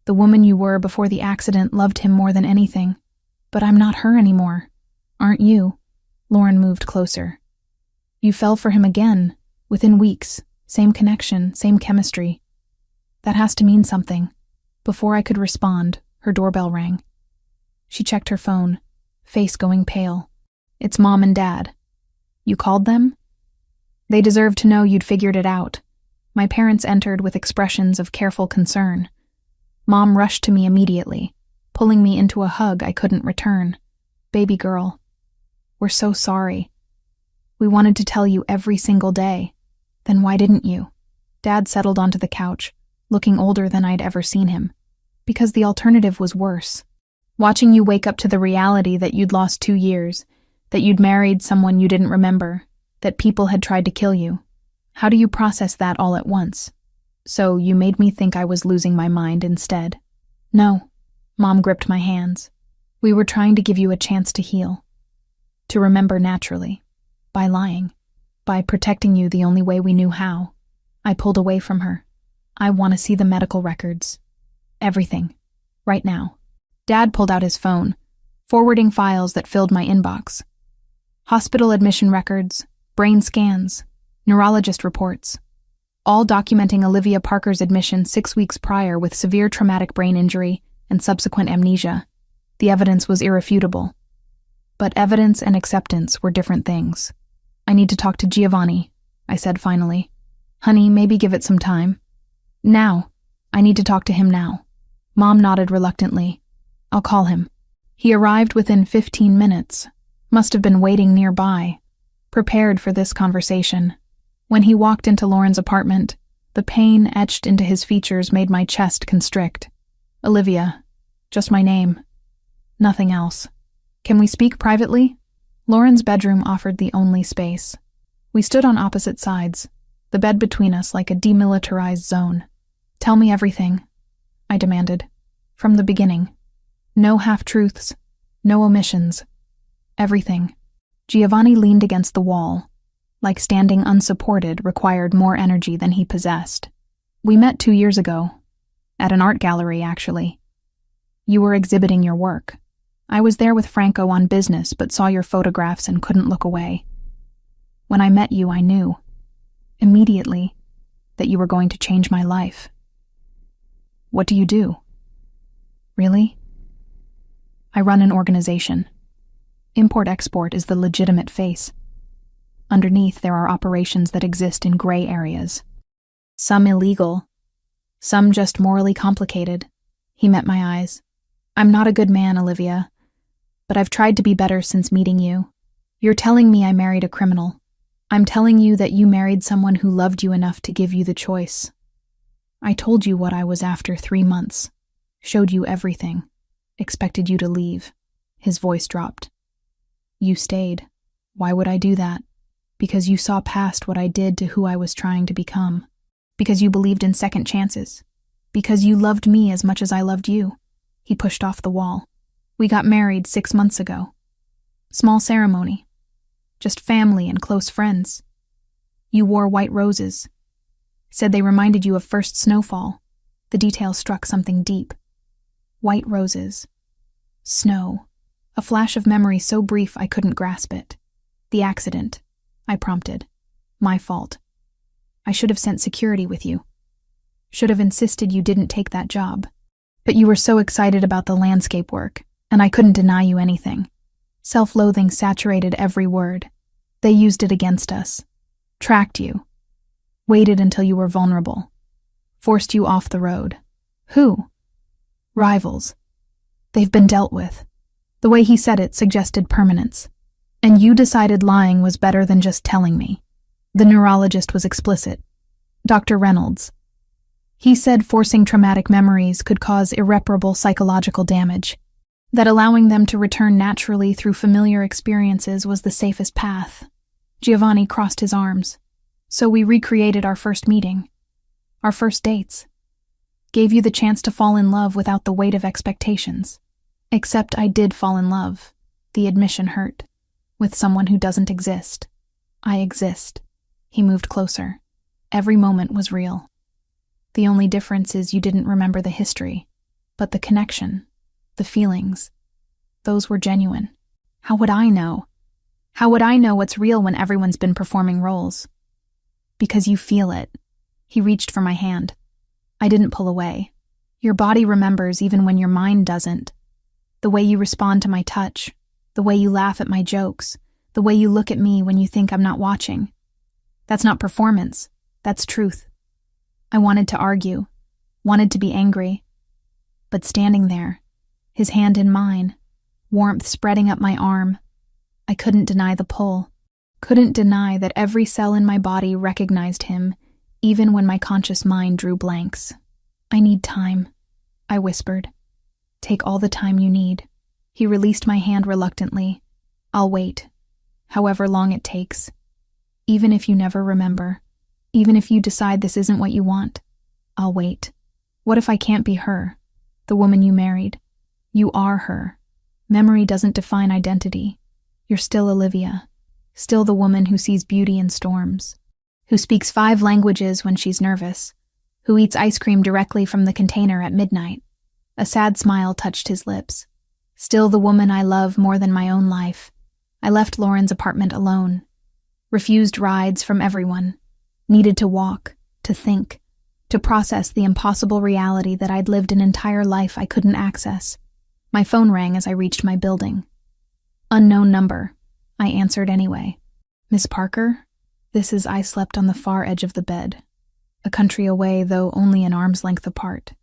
The woman you were before the accident loved him more than anything. But I'm not her anymore. Aren't you? Lauren moved closer. You fell for him again, within weeks. Same connection, same chemistry. That has to mean something. Before I could respond, her doorbell rang. She checked her phone, face going pale. It's Mom and Dad. You called them? They deserved to know you'd figured it out. My parents entered with expressions of careful concern. Mom rushed to me immediately, pulling me into a hug I couldn't return. Baby girl, we're so sorry. We wanted to tell you every single day. Then why didn't you? Dad settled onto the couch, looking older than I'd ever seen him. Because the alternative was worse. Watching you wake up to the reality that you'd lost 2 years, that you'd married someone you didn't remember, that people had tried to kill you. How do you process that all at once? So you made me think I was losing my mind instead. No. Mom gripped my hands. We were trying to give you a chance to heal. To remember naturally. By lying. By protecting you the only way we knew how. I pulled away from her. I want to see the medical records. Everything. Right now. Dad pulled out his phone, forwarding files that filled my inbox. Hospital admission records, brain scans, neurologist reports, all documenting Olivia Parker's admission 6 weeks prior with severe traumatic brain injury and subsequent amnesia. The evidence was irrefutable. But evidence and acceptance were different things. I need to talk to Giovanni, I said finally. Honey, maybe give it some time. Now. I need to talk to him now. Mom nodded reluctantly. I'll call him. He arrived within 15 minutes. Must have been waiting nearby, prepared for this conversation. When he walked into Lauren's apartment, the pain etched into his features made my chest constrict. Olivia. Just my name. Nothing else. Can we speak privately? Lauren's bedroom offered the only space. We stood on opposite sides, the bed between us like a demilitarized zone. Tell me everything, I demanded. From the beginning. No half-truths, no omissions. Everything. Giovanni leaned against the wall. Like standing unsupported required more energy than he possessed. We met 2 years ago. At an art gallery, actually. You were exhibiting your work. I was there with Franco on business but saw your photographs and couldn't look away. When I met you, I knew. Immediately. That you were going to change my life. What do you do? Really? I run an organization. Import-export is the legitimate face. Underneath, there are operations that exist in gray areas. Some illegal. Some just morally complicated. He met my eyes. I'm not a good man, Olivia. But I've tried to be better since meeting you. You're telling me I married a criminal. I'm telling you that you married someone who loved you enough to give you the choice. I told you what I was after 3 months. Showed you everything. Expected you to leave. His voice dropped. You stayed. Why would I do that? Because you saw past what I did to who I was trying to become. Because you believed in second chances. Because you loved me as much as I loved you. He pushed off the wall. We got married 6 months ago. Small ceremony. Just family and close friends. You wore white roses. Said they reminded you of first snowfall. The detail struck something deep. White roses. Snow. A flash of memory so brief I couldn't grasp it. The accident. I prompted. My fault. I should have sent security with you. Should have insisted you didn't take that job. But you were so excited about the landscape work, and I couldn't deny you anything. Self-loathing saturated every word. They used it against us. Tracked you. Waited until you were vulnerable. Forced you off the road. Who? Rivals. They've been dealt with. The way he said it suggested permanence. And you decided lying was better than just telling me. The neurologist was explicit. Dr. Reynolds. He said forcing traumatic memories could cause irreparable psychological damage. That allowing them to return naturally through familiar experiences was the safest path. Giovanni crossed his arms. So we recreated our first meeting. Our first dates. Gave you the chance to fall in love without the weight of expectations. Except I did fall in love. The admission hurt. With someone who doesn't exist. I exist. He moved closer. Every moment was real. The only difference is you didn't remember the history. But the connection. The feelings. Those were genuine. How would I know? How would I know what's real when everyone's been performing roles? Because you feel it. He reached for my hand. I didn't pull away. Your body remembers even when your mind doesn't. The way you respond to my touch, the way you laugh at my jokes, the way you look at me when you think I'm not watching. That's not performance. That's truth. I wanted to argue, wanted to be angry. But standing there, his hand in mine, warmth spreading up my arm, I couldn't deny the pull. Couldn't deny that every cell in my body recognized him, even when my conscious mind drew blanks. I need time, I whispered. Take all the time you need. He released my hand reluctantly. I'll wait, however long it takes. Even if you never remember, even if you decide this isn't what you want, I'll wait. What if I can't be her, the woman you married? You are her. Memory doesn't define identity. You're still Olivia, still the woman who sees beauty in storms, who speaks 5 languages when she's nervous, who eats ice cream directly from the container at midnight. A sad smile touched his lips. Still the woman I love more than my own life. I left Lauren's apartment alone, refused rides from everyone, needed to walk, to think, to process the impossible reality that I'd lived an entire life I couldn't access. My phone rang as I reached my building. Unknown number. I answered anyway. Miss Parker? I slept on the far edge of the bed, a country away, though only an arm's length apart.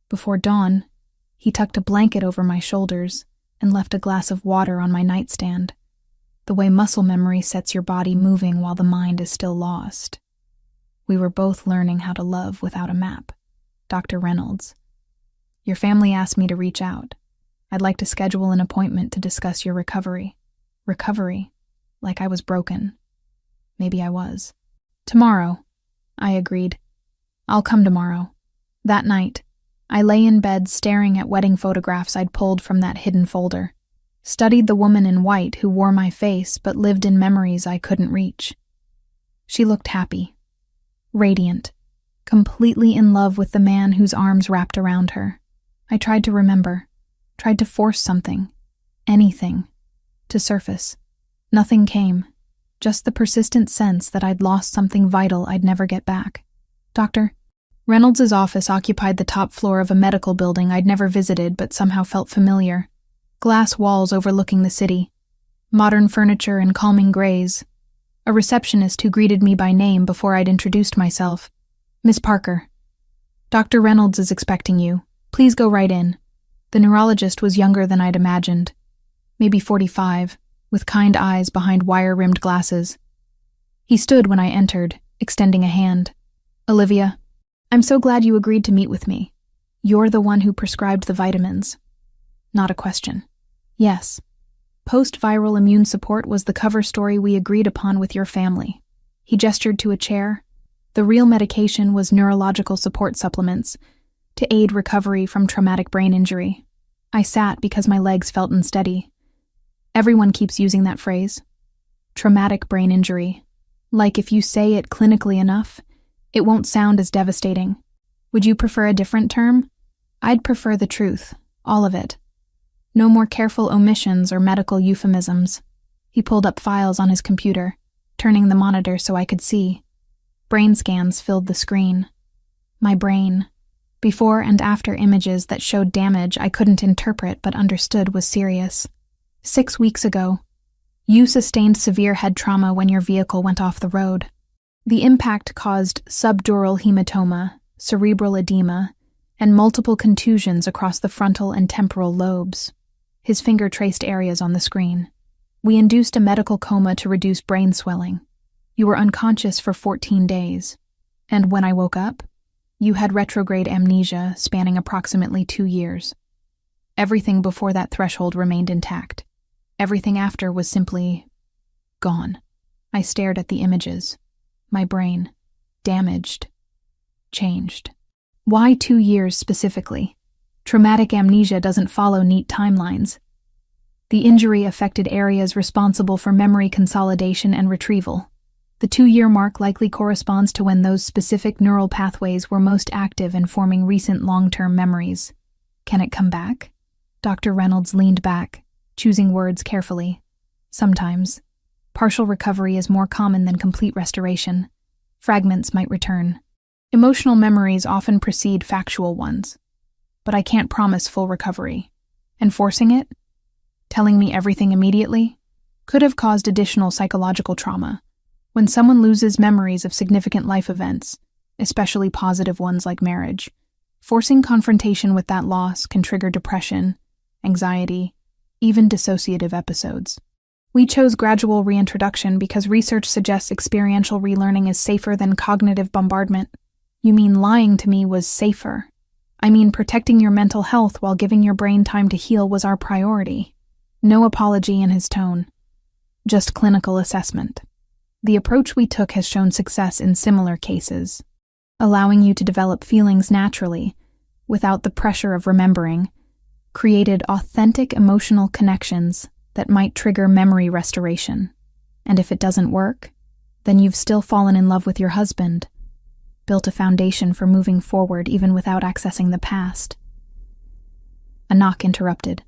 Before dawn, he tucked a blanket over my shoulders and left a glass of water on my nightstand, the way muscle memory sets your body moving while the mind is still lost. We were both learning how to love without a map. Dr. Reynolds. Your family asked me to reach out. I'd like to schedule an appointment to discuss your recovery. Recovery? Like I was broken. Maybe I was. Tomorrow, I agreed. I'll come tomorrow. That night, I lay in bed staring at wedding photographs I'd pulled from that hidden folder. Studied the woman in white who wore my face but lived in memories I couldn't reach. She looked happy, radiant, completely in love with the man whose arms wrapped around her. I tried to remember, tried to force something, anything, to surface. Nothing came, just the persistent sense that I'd lost something vital I'd never get back. Dr. Reynolds' office occupied the top floor of a medical building I'd never visited but somehow felt familiar. Glass walls overlooking the city, modern furniture and calming grays. A receptionist who greeted me by name before I'd introduced myself. Miss Parker. Dr. Reynolds is expecting you. Please go right in. The neurologist was younger than I'd imagined. Maybe 45, with kind eyes behind wire-rimmed glasses. He stood when I entered, extending a hand. Olivia, I'm so glad you agreed to meet with me. You're the one who prescribed the vitamins. Not a question. Yes. Post-viral immune support was the cover story we agreed upon with your family. He gestured to a chair. The real medication was neurological support supplements to aid recovery from traumatic brain injury. I sat because my legs felt unsteady. Everyone keeps using that phrase. Traumatic brain injury. Like if you say it clinically enough, it won't sound as devastating. Would you prefer a different term? I'd prefer the truth, all of it. No more careful omissions or medical euphemisms. He pulled up files on his computer, turning the monitor so I could see. Brain scans filled the screen. My brain. Before and after images that showed damage I couldn't interpret but understood was serious. 6 weeks ago, you sustained severe head trauma when your vehicle went off the road. The impact caused subdural hematoma, cerebral edema, and multiple contusions across the frontal and temporal lobes. His finger traced areas on the screen. We induced a medical coma to reduce brain swelling. You were unconscious for 14 days. And when I woke up, you had retrograde amnesia spanning approximately 2 years. Everything before that threshold remained intact. Everything after was simply gone. I stared at the images. My brain, damaged, changed. Why 2 years specifically? Traumatic amnesia doesn't follow neat timelines. The injury affected areas responsible for memory consolidation and retrieval. The 2-year mark likely corresponds to when those specific neural pathways were most active in forming recent long-term memories. Can it come back? Dr. Reynolds leaned back, choosing words carefully. Sometimes, partial recovery is more common than complete restoration. Fragments might return. Emotional memories often precede factual ones, but I can't promise full recovery. Enforcing it, telling me everything immediately, could have caused additional psychological trauma. When someone loses memories of significant life events, especially positive ones like marriage, forcing confrontation with that loss can trigger depression, anxiety, even dissociative episodes. We chose gradual reintroduction because research suggests experiential relearning is safer than cognitive bombardment. You mean lying to me was safer? I mean protecting your mental health while giving your brain time to heal was our priority. No apology in his tone, just clinical assessment. The approach we took has shown success in similar cases, allowing you to develop feelings naturally, without the pressure of remembering, created authentic emotional connections that might trigger memory restoration. And if it doesn't work, then you've still fallen in love with your husband, built a foundation for moving forward even without accessing the past. A knock interrupted.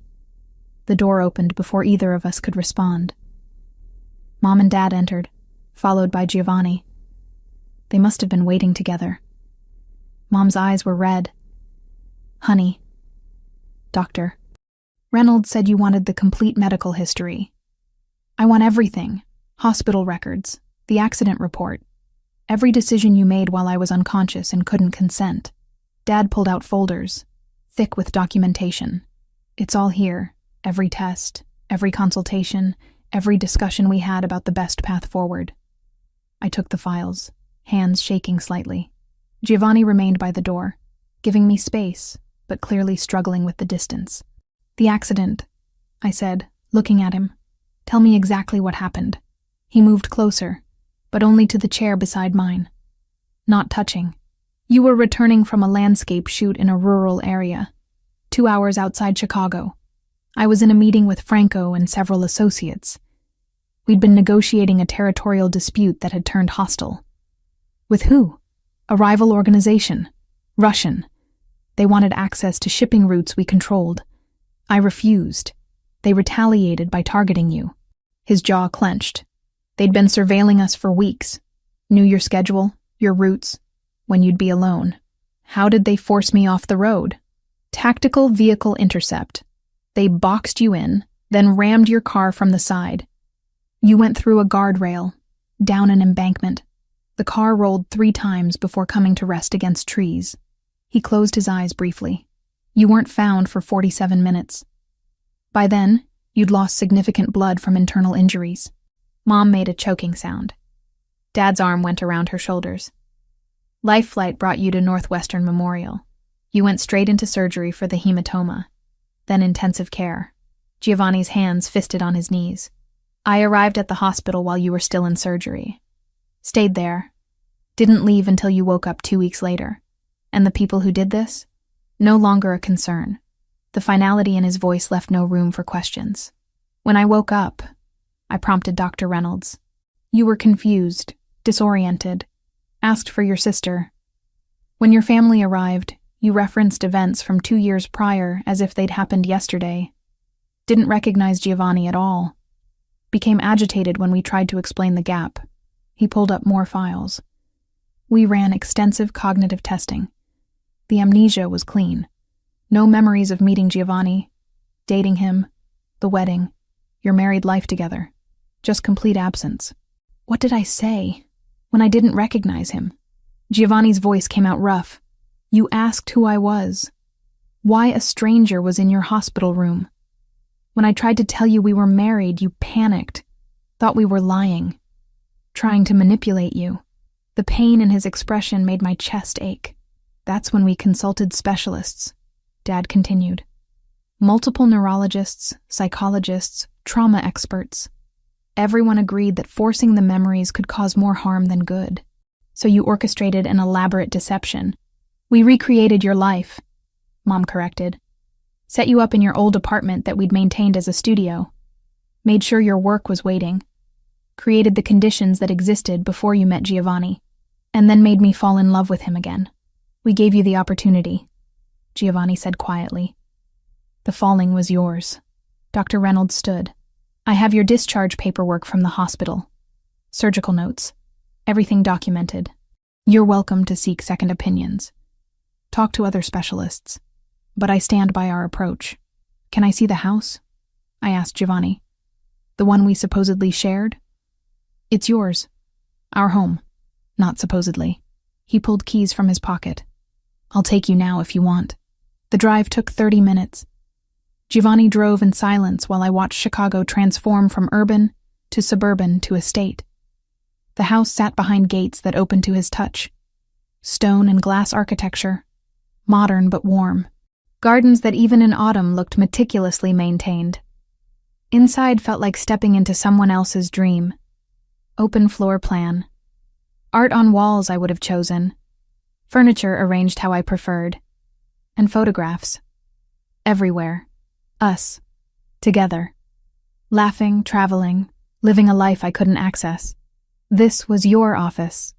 The door opened before either of us could respond. Mom and Dad entered, followed by Giovanni. They must have been waiting together. Mom's eyes were red. Honey. Doctor. Reynolds said you wanted the complete medical history. I want everything. Hospital records, the accident report, every decision you made while I was unconscious and couldn't consent. Dad pulled out folders, thick with documentation. It's all here, every test, every consultation, every discussion we had about the best path forward. I took the files, hands shaking slightly. Giovanni remained by the door, giving me space, but clearly struggling with the distance. The accident, I said, looking at him. Tell me exactly what happened. He moved closer, but only to the chair beside mine. Not touching. You were returning from a landscape shoot in a rural area, 2 hours outside Chicago. I was in a meeting with Franco and several associates. We'd been negotiating a territorial dispute that had turned hostile. With who? A rival organization. Russian. They wanted access to shipping routes we controlled. I refused. They retaliated by targeting you. His jaw clenched. They'd been surveilling us for weeks. Knew your schedule, your routes, when you'd be alone. How did they force me off the road? Tactical vehicle intercept. They boxed you in, then rammed your car from the side. You went through a guardrail, down an embankment. The car rolled 3 times before coming to rest against trees. He closed his eyes briefly. You weren't found for 47 minutes. By then, you'd lost significant blood from internal injuries. Mom made a choking sound. Dad's arm went around her shoulders. Life flight brought you to Northwestern Memorial. You went straight into surgery for the hematoma, then intensive care. Giovanni's hands fisted on his knees. I arrived at the hospital while you were still in surgery. Stayed there. Didn't leave until you woke up 2 weeks later. And the people who did this? No longer a concern. The finality in his voice left no room for questions. When I woke up, I prompted Dr. Reynolds. You were confused, disoriented, asked for your sister. When your family arrived, you referenced events from 2 years prior as if they'd happened yesterday. Didn't recognize Giovanni at all. Became agitated when we tried to explain the gap. He pulled up more files. We ran extensive cognitive testing. The amnesia was clean. No memories of meeting Giovanni, dating him, the wedding, your married life together. Just complete absence. What did I say when I didn't recognize him? Giovanni's voice came out rough. You asked who I was. Why a stranger was in your hospital room. When I tried to tell you we were married, you panicked, thought we were lying, trying to manipulate you. The pain in his expression made my chest ache. That's when we consulted specialists, Dad continued. Multiple neurologists, psychologists, trauma experts. Everyone agreed that forcing the memories could cause more harm than good. So you orchestrated an elaborate deception. We recreated your life, Mom corrected. Set you up in your old apartment that we'd maintained as a studio. Made sure your work was waiting. Created the conditions that existed before you met Giovanni. And then made me fall in love with him again. We gave you the opportunity, Giovanni said quietly. The falling was yours. Dr. Reynolds stood, I have your discharge paperwork from the hospital. Surgical notes. Everything documented. You're welcome to seek second opinions. Talk to other specialists. But I stand by our approach. Can I see the house? I asked Giovanni. The one we supposedly shared? It's yours. Our home. Not supposedly. He pulled keys from his pocket. I'll take you now if you want. The drive took 30 minutes. Giovanni drove in silence while I watched Chicago transform from urban to suburban to estate. The house sat behind gates that opened to his touch. Stone and glass architecture. Modern but warm. Gardens that even in autumn looked meticulously maintained. Inside felt like stepping into someone else's dream. Open floor plan. Art on walls I would have chosen. Furniture arranged how I preferred. And photographs. Everywhere. Us. Together. Laughing, traveling, living a life I couldn't access. This was your office.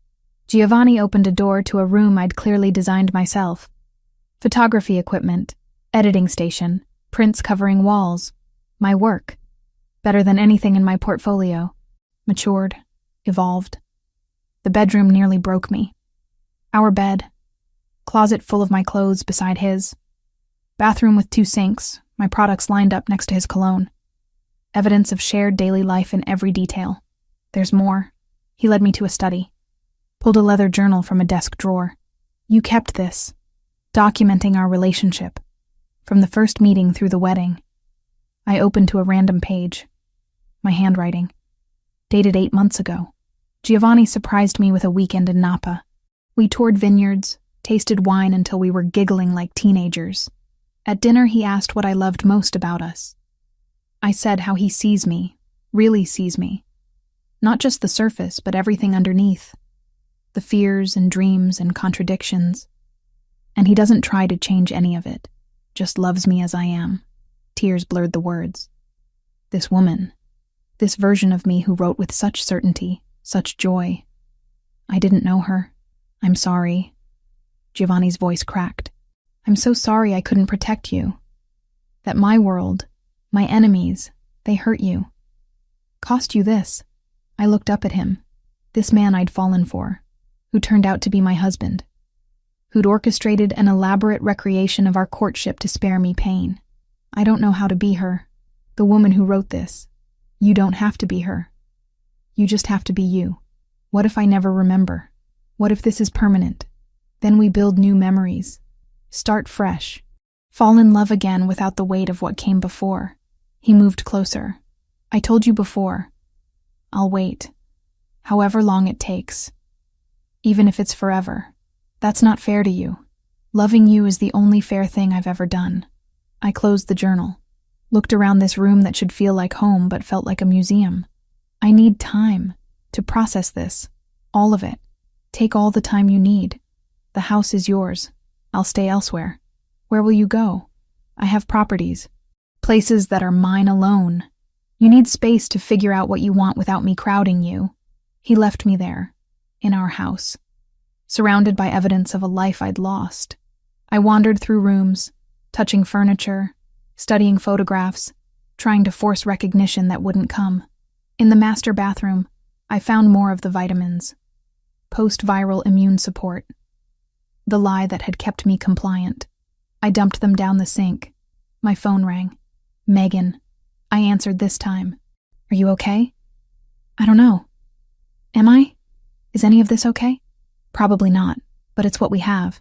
Giovanni opened a door to a room I'd clearly designed myself. Photography equipment, editing station, prints covering walls. My work. Better than anything in my portfolio. Matured. Evolved. The bedroom nearly broke me. Our bed. Closet full of my clothes beside his. Bathroom with 2 sinks, my products lined up next to his cologne. Evidence of shared daily life in every detail. There's more. He led me to a study. Pulled a leather journal from a desk drawer. You kept this. Documenting our relationship. From the first meeting through the wedding. I opened to a random page. My handwriting. Dated 8 months ago. Giovanni surprised me with a weekend in Napa. We toured vineyards, tasted wine until we were giggling like teenagers. At dinner, he asked what I loved most about us. I said how he sees me, really sees me. Not just the surface, but everything underneath. The fears and dreams and contradictions. And he doesn't try to change any of it, just loves me as I am. Tears blurred the words. This woman, this version of me who wrote with such certainty, such joy. I didn't know her. I'm sorry. Giovanni's voice cracked. I'm so sorry I couldn't protect you. That my world, my enemies, they hurt you. Cost you this. I looked up at him, this man I'd fallen for, who turned out to be my husband, who'd orchestrated an elaborate recreation of our courtship to spare me pain. I don't know how to be her, the woman who wrote this. You don't have to be her. You just have to be you. What if I never remember? What if this is permanent? Then we build new memories. Start fresh. Fall in love again without the weight of what came before. He moved closer. I told you before. I'll wait. However long it takes. Even if it's forever. That's not fair to you. Loving you is the only fair thing I've ever done. I closed the journal. Looked around this room that should feel like home but felt like a museum. I need time to process this. All of it. Take all the time you need. The house is yours. I'll stay elsewhere. Where will you go? I have properties. Places that are mine alone. You need space to figure out what you want without me crowding you. He left me there, in our house, surrounded by evidence of a life I'd lost. I wandered through rooms, touching furniture, studying photographs, trying to force recognition that wouldn't come. In the master bathroom, I found more of the vitamins. Post-viral immune support. The lie that had kept me compliant. I dumped them down the sink. My phone rang. Megan. I answered this time. Are you okay? I don't know. Am I? Is any of this okay? Probably not, but it's what we have.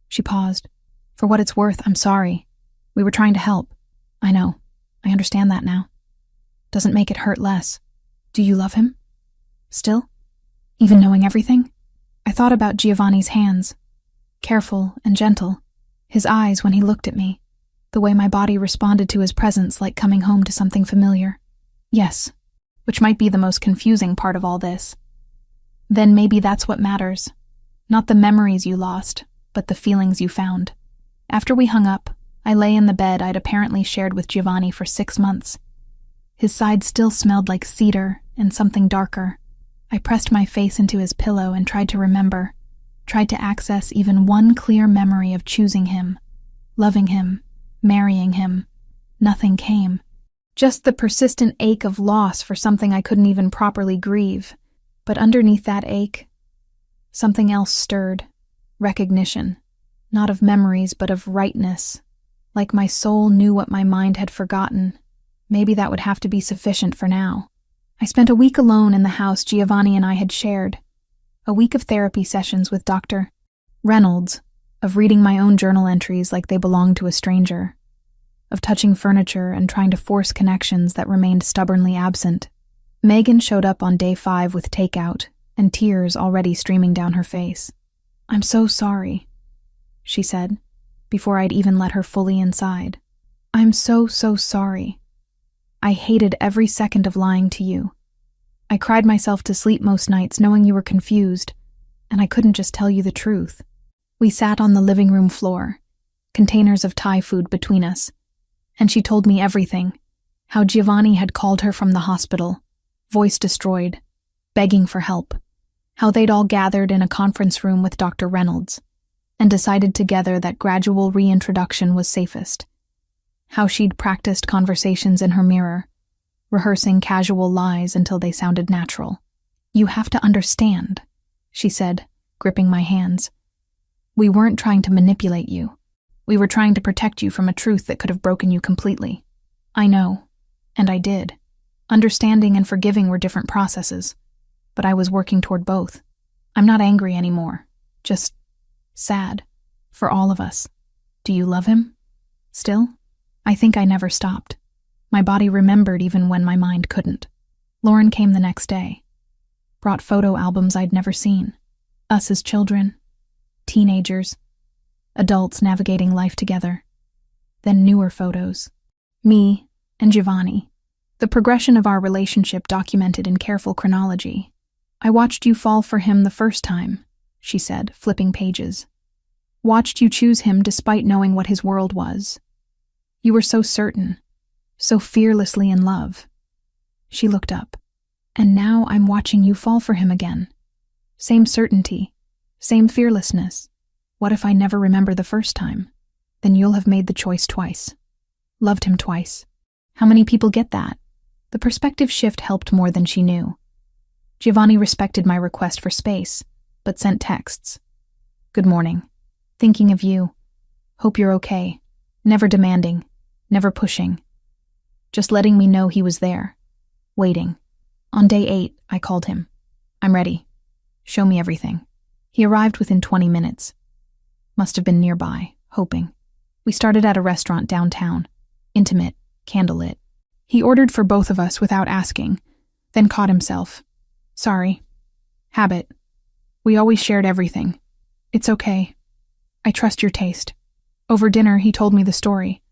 She paused. For what it's worth, I'm sorry. We were trying to help. I know. I understand that now. Doesn't make it hurt less. Do you love him? Still? Even knowing everything? I thought about Giovanni's hands. Careful and gentle. His eyes when he looked at me. The way my body responded to his presence like coming home to something familiar. Yes, which might be the most confusing part of all this. Then maybe that's what matters. Not the memories you lost, but the feelings you found. After we hung up, I lay in the bed I'd apparently shared with Giovanni for 6 months. His side still smelled like cedar and something darker. I pressed my face into his pillow and tried to remember, tried to access even one clear memory of choosing him, loving him, marrying him. Nothing came. Just the persistent ache of loss for something I couldn't even properly grieve. But underneath that ache, something else stirred. Recognition. Not of memories, but of rightness. Like my soul knew what my mind had forgotten. Maybe that would have to be sufficient for now. I spent a week alone in the house Giovanni and I had shared. A week of therapy sessions with Dr. Reynolds, of reading my own journal entries like they belonged to a stranger, of touching furniture and trying to force connections that remained stubbornly absent. Megan showed up on day 5 with takeout, and tears already streaming down her face. "I'm so sorry," she said, before I'd even let her fully inside. "I'm so sorry. I hated every second of lying to you. I cried myself to sleep most nights knowing you were confused, and I couldn't just tell you the truth." We sat on the living room floor, containers of Thai food between us, and she told me everything. How Giovanni had called her from the hospital, voice destroyed, begging for help. How they'd all gathered in a conference room with Dr. Reynolds, and decided together that gradual reintroduction was safest. How she'd practiced conversations in her mirror, rehearsing casual lies until they sounded natural. "You have to understand," she said, gripping my hands. "We weren't trying to manipulate you. We were trying to protect you from a truth that could have broken you completely. I know, and I did. Understanding and forgiving were different processes, but I was working toward both. I'm not angry anymore, just sad, for all of us. Do you love him? Still? I think I never stopped. My body remembered even when my mind couldn't." Lauren came the next day, brought photo albums I'd never seen. Us as children, teenagers, adults navigating life together. Then newer photos. Me and Giovanni. The progression of our relationship documented in careful chronology. "I watched you fall for him the first time," she said, flipping pages. "Watched you choose him despite knowing what his world was. You were so certain, so fearlessly in love." She looked up. "And now I'm watching you fall for him again. Same certainty, same fearlessness. What if I never remember the first time? Then you'll have made the choice twice. Loved him twice. How many people get that?" The perspective shift helped more than she knew. Giovanni respected my request for space, but sent texts. "Good morning. Thinking of you. Hope you're okay. Never demanding, never pushing. Just letting me know he was there. Waiting." On day 8, I called him. "I'm ready. Show me everything." He arrived within 20 minutes. Must have been nearby, hoping. We started at a restaurant downtown. Intimate, candlelit. He ordered for both of us without asking, then caught himself. "Sorry. Habit. We always shared everything. It's okay. I trust your taste." Over dinner, he told me the story.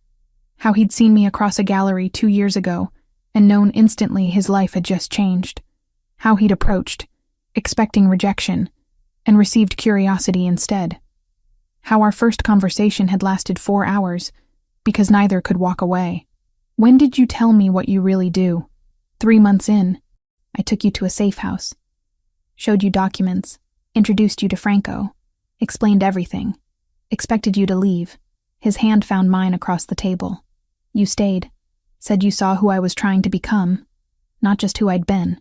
How he'd seen me across a gallery 2 years ago and known instantly his life had just changed. How he'd approached, expecting rejection, and received curiosity instead. How our first conversation had lasted 4 hours because neither could walk away. "When did you tell me what you really do?" 3 months in. I took you to a safe house. Showed you documents, introduced you to Franco, explained everything, expected you to leave. His hand found mine across the table. You stayed, said you saw who I was trying to become, not just who I'd been.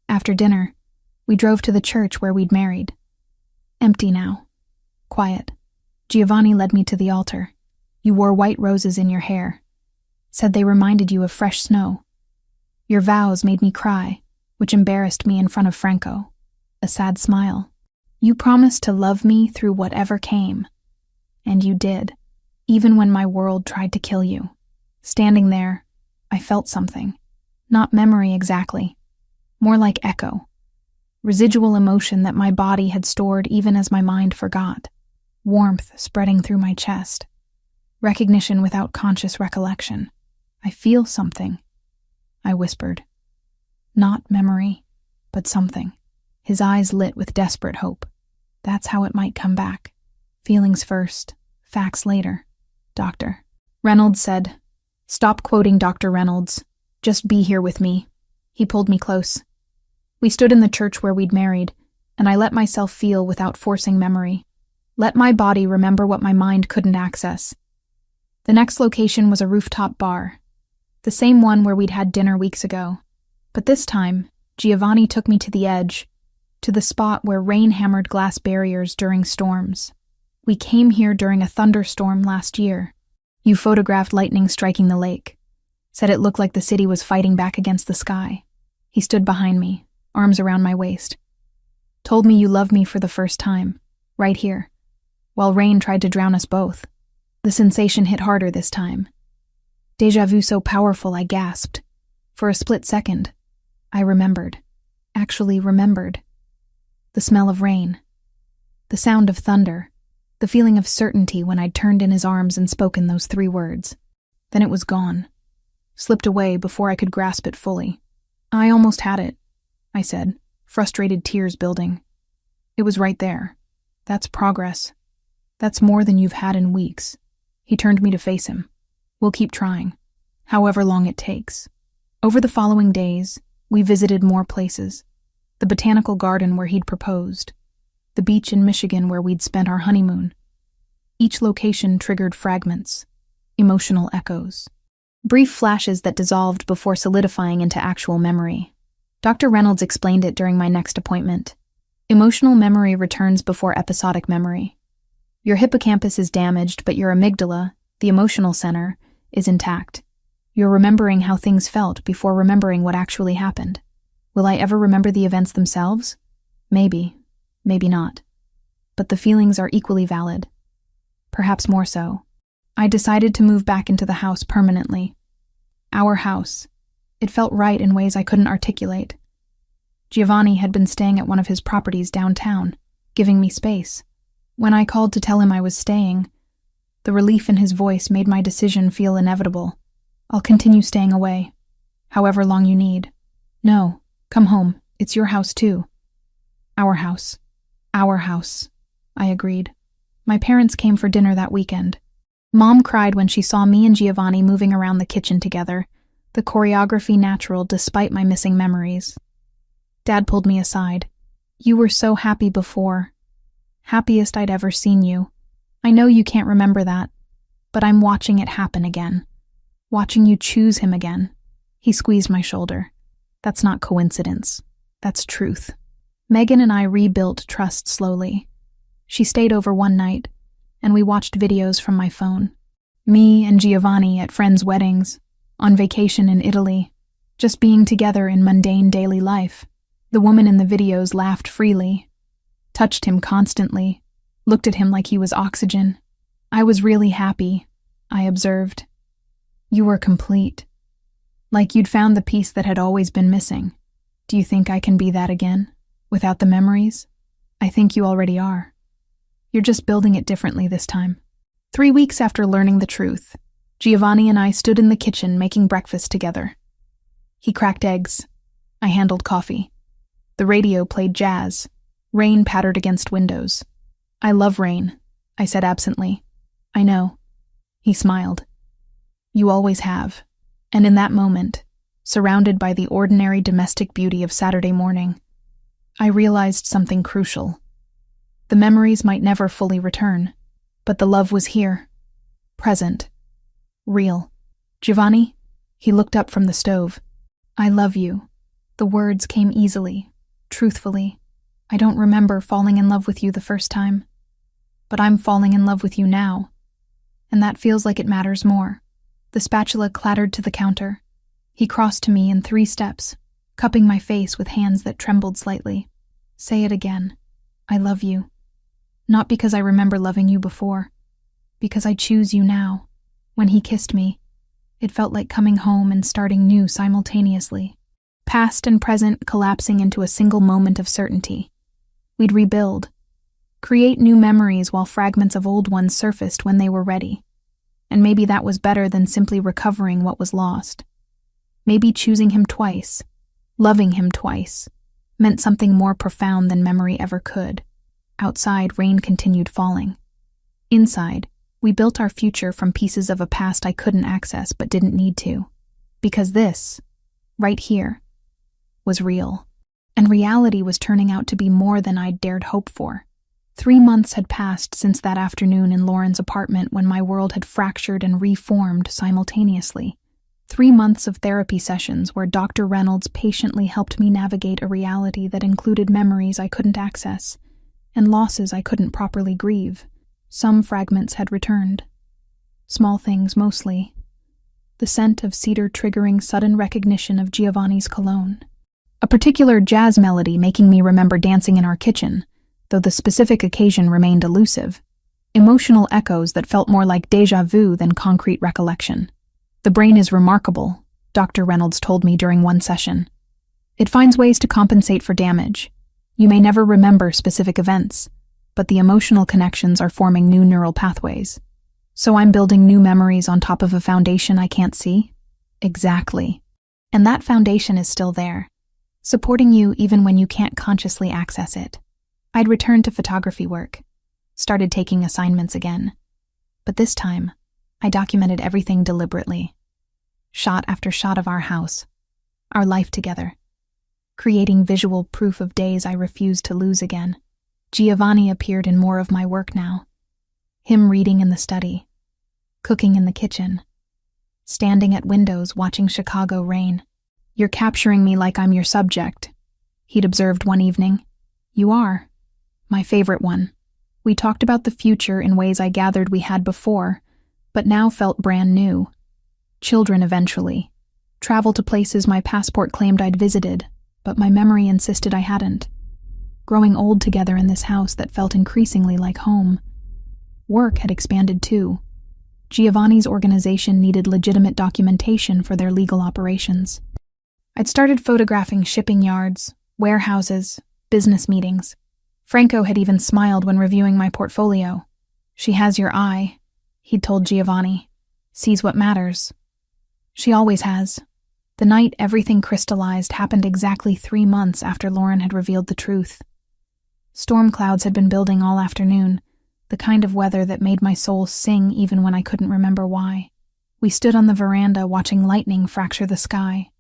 After dinner, we drove to the church where we'd married. Empty now. Quiet. Giovanni led me to the altar. You wore white roses in your hair. Said they reminded you of fresh snow. Your vows made me cry, which embarrassed me in front of Franco. A sad smile. You promised to love me through whatever came. And you did, even when my world tried to kill you. Standing there, I felt something. Not memory exactly. More like echo. Residual emotion that my body had stored even as my mind forgot. Warmth spreading through my chest. Recognition without conscious recollection. I feel something, I whispered. Not memory, but something. His eyes lit with desperate hope. That's how it might come back. Feelings first, facts later. Doctor. Reynolds said, "Stop quoting Dr. Reynolds. Just be here with me." He pulled me close. We stood in the church where we'd married, and I let myself feel without forcing memory. Let my body remember what my mind couldn't access. The next location was a rooftop bar. The same one where we'd had dinner weeks ago. But this time, Giovanni took me to the edge, to the spot where rain hammered glass barriers during storms. We came here during a thunderstorm last year. You photographed lightning striking the lake. Said it looked like the city was fighting back against the sky. He stood behind me, arms around my waist. Told me you loved me for the first time, right here, while rain tried to drown us both. The sensation hit harder this time. Déjà vu so powerful I gasped. For a split second, I remembered. Actually remembered. The smell of rain. The sound of thunder. The feeling of certainty when I'd turned in his arms and spoken those 3 words. Then it was gone. Slipped away before I could grasp it fully. I almost had it, I said, frustrated tears building. It was right there. That's progress. That's more than you've had in weeks. He turned me to face him. We'll keep trying, however long it takes. Over the following days, we visited more places. The botanical garden where he'd proposed. The beach in Michigan where we'd spent our honeymoon. Each location triggered fragments, emotional echoes. Brief flashes that dissolved before solidifying into actual memory. Dr. Reynolds explained it during my next appointment. Emotional memory returns before episodic memory. Your hippocampus is damaged, but your amygdala, the emotional center, is intact. You're remembering how things felt before remembering what actually happened. Will I ever remember the events themselves? Maybe, maybe not. But the feelings are equally valid. Perhaps more so. I decided to move back into the house permanently. Our house. It felt right in ways I couldn't articulate. Giovanni had been staying at one of his properties downtown, giving me space. When I called to tell him I was staying, the relief in his voice made my decision feel inevitable. I'll continue staying away, however long you need. No, come home. It's your house too. Our house. Our house, I agreed. My parents came for dinner that weekend. Mom cried when she saw me and Giovanni moving around the kitchen together, the choreography natural despite my missing memories. Dad pulled me aside. You were so happy before. Happiest I'd ever seen you. I know you can't remember that, but I'm watching it happen again. Watching you choose him again. He squeezed my shoulder. That's not coincidence. That's truth. Megan and I rebuilt trust slowly. She stayed over one night, and we watched videos from my phone. Me and Giovanni at friends' weddings, on vacation in Italy, just being together in mundane daily life. The woman in the videos laughed freely, touched him constantly, looked at him like he was oxygen. I was really happy, I observed. You were complete. Like you'd found the piece that had always been missing. Do you think I can be that again, without the memories? I think you already are. You're just building it differently this time. 3 weeks after learning the truth, Giovanni and I stood in the kitchen making breakfast together. He cracked eggs. I handled coffee. The radio played jazz. Rain pattered against windows. I love rain, I said absently. I know. He smiled. You always have. And in that moment, surrounded by the ordinary domestic beauty of Saturday morning, I realized something crucial. The memories might never fully return, but the love was here, present, real. Giovanni, he looked up from the stove. I love you. The words came easily, truthfully. I don't remember falling in love with you the first time, but I'm falling in love with you now, and that feels like it matters more. The spatula clattered to the counter. He crossed to me in 3 steps, cupping my face with hands that trembled slightly. Say it again. I love you. Not because I remember loving you before, because I choose you now. When he kissed me, it felt like coming home and starting new simultaneously. Past and present collapsing into a single moment of certainty. We'd rebuild, create new memories while fragments of old ones surfaced when they were ready. And maybe that was better than simply recovering what was lost. Maybe choosing him twice, loving him twice, meant something more profound than memory ever could. Outside, rain continued falling. Inside, we built our future from pieces of a past I couldn't access but didn't need to. Because this, right here, was real. And reality was turning out to be more than I'd dared hope for. 3 months had passed since that afternoon in Lauren's apartment when my world had fractured and reformed simultaneously. 3 months of therapy sessions where Dr. Reynolds patiently helped me navigate a reality that included memories I couldn't access and losses I couldn't properly grieve. Some fragments had returned. Small things mostly. The scent of cedar triggering sudden recognition of Giovanni's cologne. A particular jazz melody making me remember dancing in our kitchen, though the specific occasion remained elusive. Emotional echoes that felt more like déjà vu than concrete recollection. The brain is remarkable, Dr. Reynolds told me during one session. It finds ways to compensate for damage. You may never remember specific events, but the emotional connections are forming new neural pathways. So I'm building new memories on top of a foundation I can't see? Exactly. And that foundation is still there, supporting you even when you can't consciously access it. I'd returned to photography work, started taking assignments again. But this time, I documented everything deliberately. Shot after shot of our house, our life together, creating visual proof of days I refused to lose again. Giovanni appeared in more of my work now. Him reading in the study, cooking in the kitchen, standing at windows watching Chicago rain. "You're capturing me like I'm your subject," he'd observed one evening. "You are. My favorite one." We talked about the future in ways I gathered we had before, but now felt brand new. Children eventually. Travel to places my passport claimed I'd visited, but my memory insisted I hadn't. Growing old together in this house that felt increasingly like home. Work had expanded too. Giovanni's organization needed legitimate documentation for their legal operations. I'd started photographing shipping yards, warehouses, business meetings. Franco had even smiled when reviewing my portfolio. "She has your eye," he'd told Giovanni. "Sees what matters." She always has. The night everything crystallized happened exactly 3 months after Lauren had revealed the truth. Storm clouds had been building all afternoon, the kind of weather that made my soul sing even when I couldn't remember why. We stood on the veranda watching lightning fracture the sky.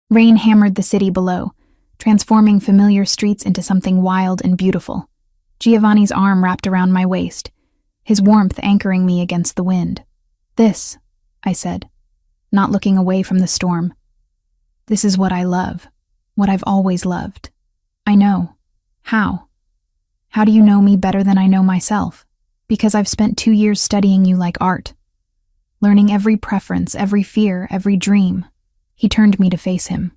Rain hammered the city below, transforming familiar streets into something wild and beautiful. Giovanni's arm wrapped around my waist, his warmth anchoring me against the wind. "This," I said, not looking away from the storm. "This is what I love, what I've always loved." "I know. How? How do you know me better than I know myself?" "Because I've spent 2 years studying you like art, learning every preference, every fear, every dream." He turned me to face him.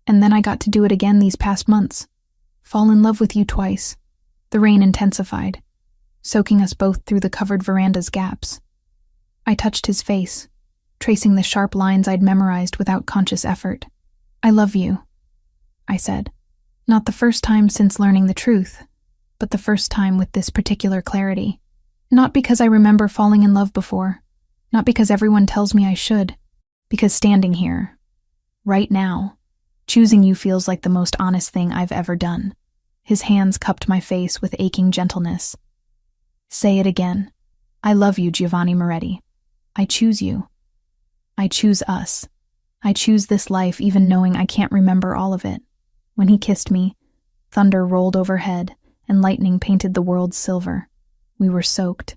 "And then I got to do it again these past months. Fall in love with you twice." The rain intensified, soaking us both through the covered veranda's gaps. I touched his face, tracing the sharp lines I'd memorized without conscious effort. "I love you," I said. Not the first time since learning the truth, but the first time with this particular clarity. Not because I remember falling in love before, not because everyone tells me I should, because standing here, right now, choosing you feels like the most honest thing I've ever done. His hands cupped my face with aching gentleness. "Say it again. I love you, Giovanni Moretti. I choose you. I choose us. I choose this life even knowing I can't remember all of it." When he kissed me, thunder rolled overhead and lightning painted the world silver. We were soaked.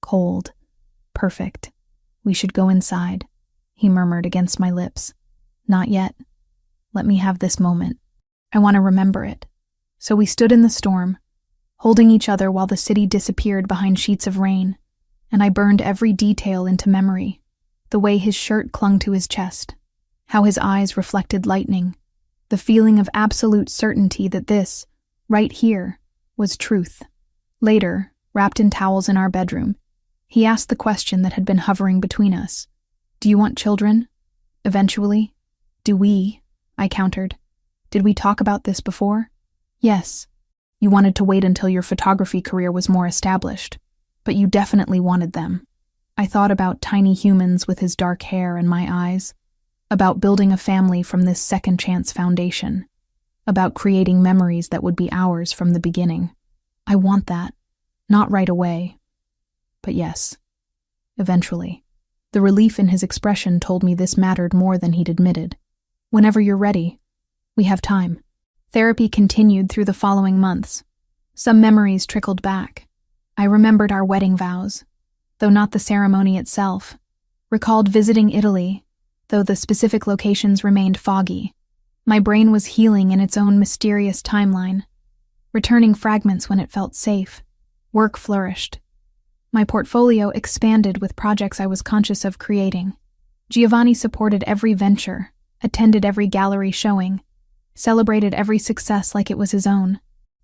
Cold. Perfect. "We should go inside," he murmured against my lips. "Not yet. Let me have this moment. I want to remember it." So we stood in the storm, holding each other while the city disappeared behind sheets of rain, and I burned every detail into memory. The way his shirt clung to his chest, how his eyes reflected lightning, the feeling of absolute certainty that this, right here, was truth. Later, wrapped in towels in our bedroom, he asked the question that had been hovering between us. "Do you want children? Eventually?" "Do we?" I countered. "Did we talk about this before?" "Yes. You wanted to wait until your photography career was more established, but you definitely wanted them." I thought about tiny humans with his dark hair and my eyes, about building a family from this second chance foundation, about creating memories that would be ours from the beginning. I want that. Not right away. But yes, eventually. The relief in his expression told me this mattered more than he'd admitted. "Whenever you're ready. We have time." Therapy continued through the following months. Some memories trickled back. I remembered our wedding vows, though not the ceremony itself. Recalled visiting Italy, though the specific locations remained foggy. My brain was healing in its own mysterious timeline, returning fragments when it felt safe. Work flourished. My portfolio expanded with projects I was conscious of creating. Giovanni supported every venture, attended every gallery showing, celebrated every success like it was his own.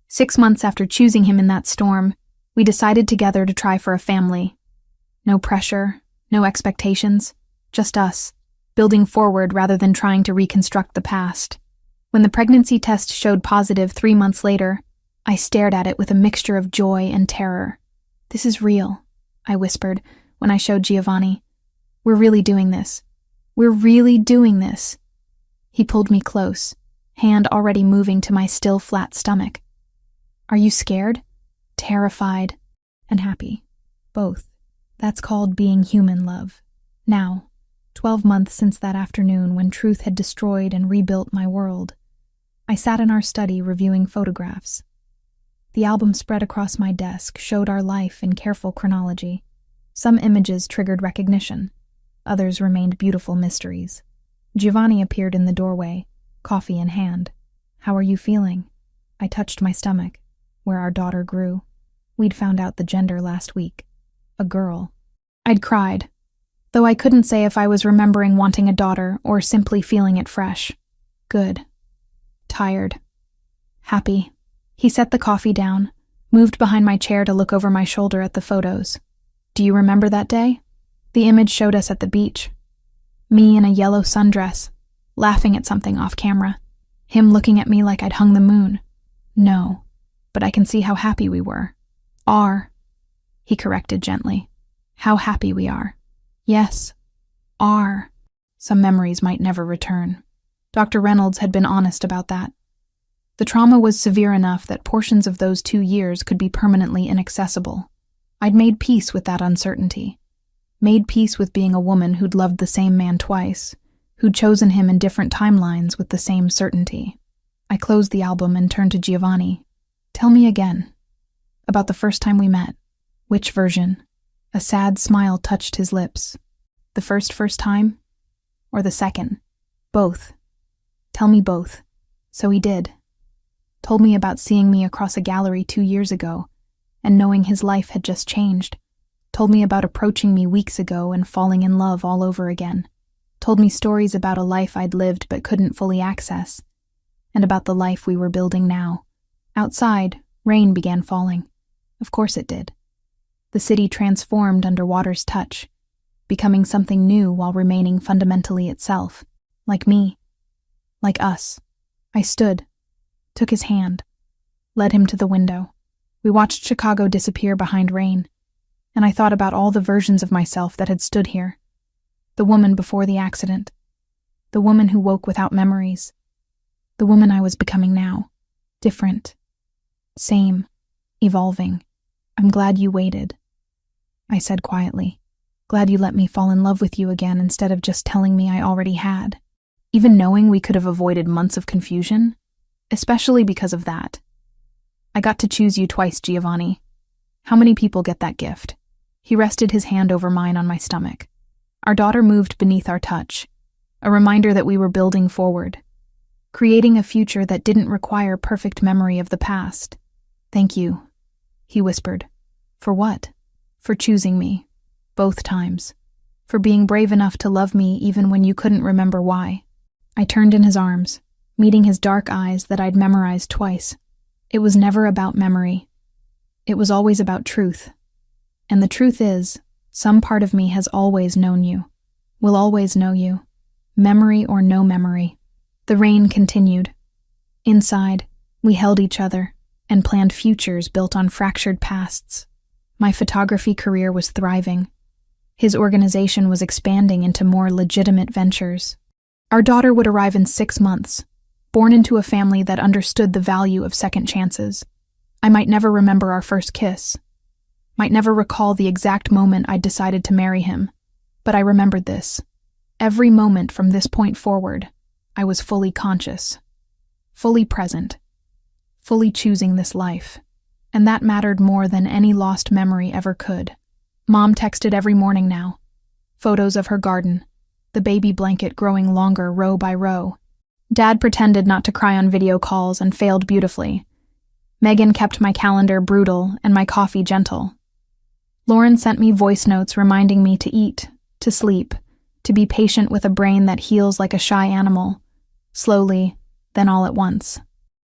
6 months after choosing him in that storm, we decided together to try for a family. No pressure, no expectations, just us, building forward rather than trying to reconstruct the past. When the pregnancy test showed positive 3 months later, I stared at it with a mixture of joy and terror. "This is real," I whispered when I showed Giovanni. "We're really doing this. We're really doing this." He pulled me close, hand already moving to my still flat stomach. "Are you scared?" "Terrified and happy. Both. That's called being human, love." Now, 12 months since that afternoon when truth had destroyed and rebuilt my world, I sat in our study reviewing photographs. The album spread across my desk showed our life in careful chronology. Some images triggered recognition. Others remained beautiful mysteries. Giovanni appeared in the doorway, coffee in hand. "How are you feeling?" I touched my stomach, where our daughter grew. We'd found out the gender last week. A girl. I'd cried, though I couldn't say if I was remembering wanting a daughter or simply feeling it fresh. Good. Tired. Happy. He set the coffee down, moved behind my chair to look over my shoulder at the photos. "Do you remember that day?" The image showed us at the beach. Me in a yellow sundress, laughing at something off camera. Him looking at me like I'd hung the moon. "No, but I can see how happy we were." "Are," he corrected gently. "How happy we are." "Yes, are." Some memories might never return. Dr. Reynolds had been honest about that. The trauma was severe enough that portions of those 2 years could be permanently inaccessible. I'd made peace with that uncertainty. Made peace with being a woman who'd loved the same man twice, who'd chosen him in different timelines with the same certainty. I closed the album and turned to Giovanni. "Tell me again. About the first time we met. Which version?" A sad smile touched his lips. "The first time? Or the second?" "Both. Tell me both." So he did. Told me about seeing me across a gallery 2 years ago, and knowing his life had just changed. Told me about approaching me weeks ago and falling in love all over again. Told me stories about a life I'd lived but couldn't fully access, and about the life we were building now. Outside, rain began falling. Of course it did. The city transformed under water's touch, becoming something new while remaining fundamentally itself. Like me. Like us. I stood, took his hand, led him to the window. We watched Chicago disappear behind rain, and I thought about all the versions of myself that had stood here. The woman before the accident. The woman who woke without memories. The woman I was becoming now. Different. Same. Evolving. "I'm glad you waited," I said quietly. "Glad you let me fall in love with you again instead of just telling me I already had. Even knowing we could have avoided months of confusion. Especially because of that. I got to choose you twice, Giovanni. How many people get that gift?" He rested his hand over mine on my stomach. Our daughter moved beneath our touch, a reminder that we were building forward, creating a future that didn't require perfect memory of the past. "Thank you," he whispered. "For what?" "For choosing me. Both times. For being brave enough to love me even when you couldn't remember why." I turned in his arms, meeting his dark eyes that I'd memorized twice. It was never about memory. It was always about truth. And the truth is, some part of me has always known you. Will always know you. Memory or no memory. The rain continued. Inside, we held each other and planned futures built on fractured pasts. My photography career was thriving. His organization was expanding into more legitimate ventures. Our daughter would arrive in 6 months, born into a family that understood the value of second chances. I might never remember our first kiss, might never recall the exact moment I decided to marry him, but I remembered this. Every moment from this point forward, I was fully conscious, fully present, fully choosing this life, and that mattered more than any lost memory ever could. Mom texted every morning now, photos of her garden, the baby blanket growing longer row by row. Dad pretended not to cry on video calls and failed beautifully. Megan kept my calendar brutal and my coffee gentle. Lauren sent me voice notes reminding me to eat, to sleep, to be patient with a brain that heals like a shy animal, slowly, then all at once.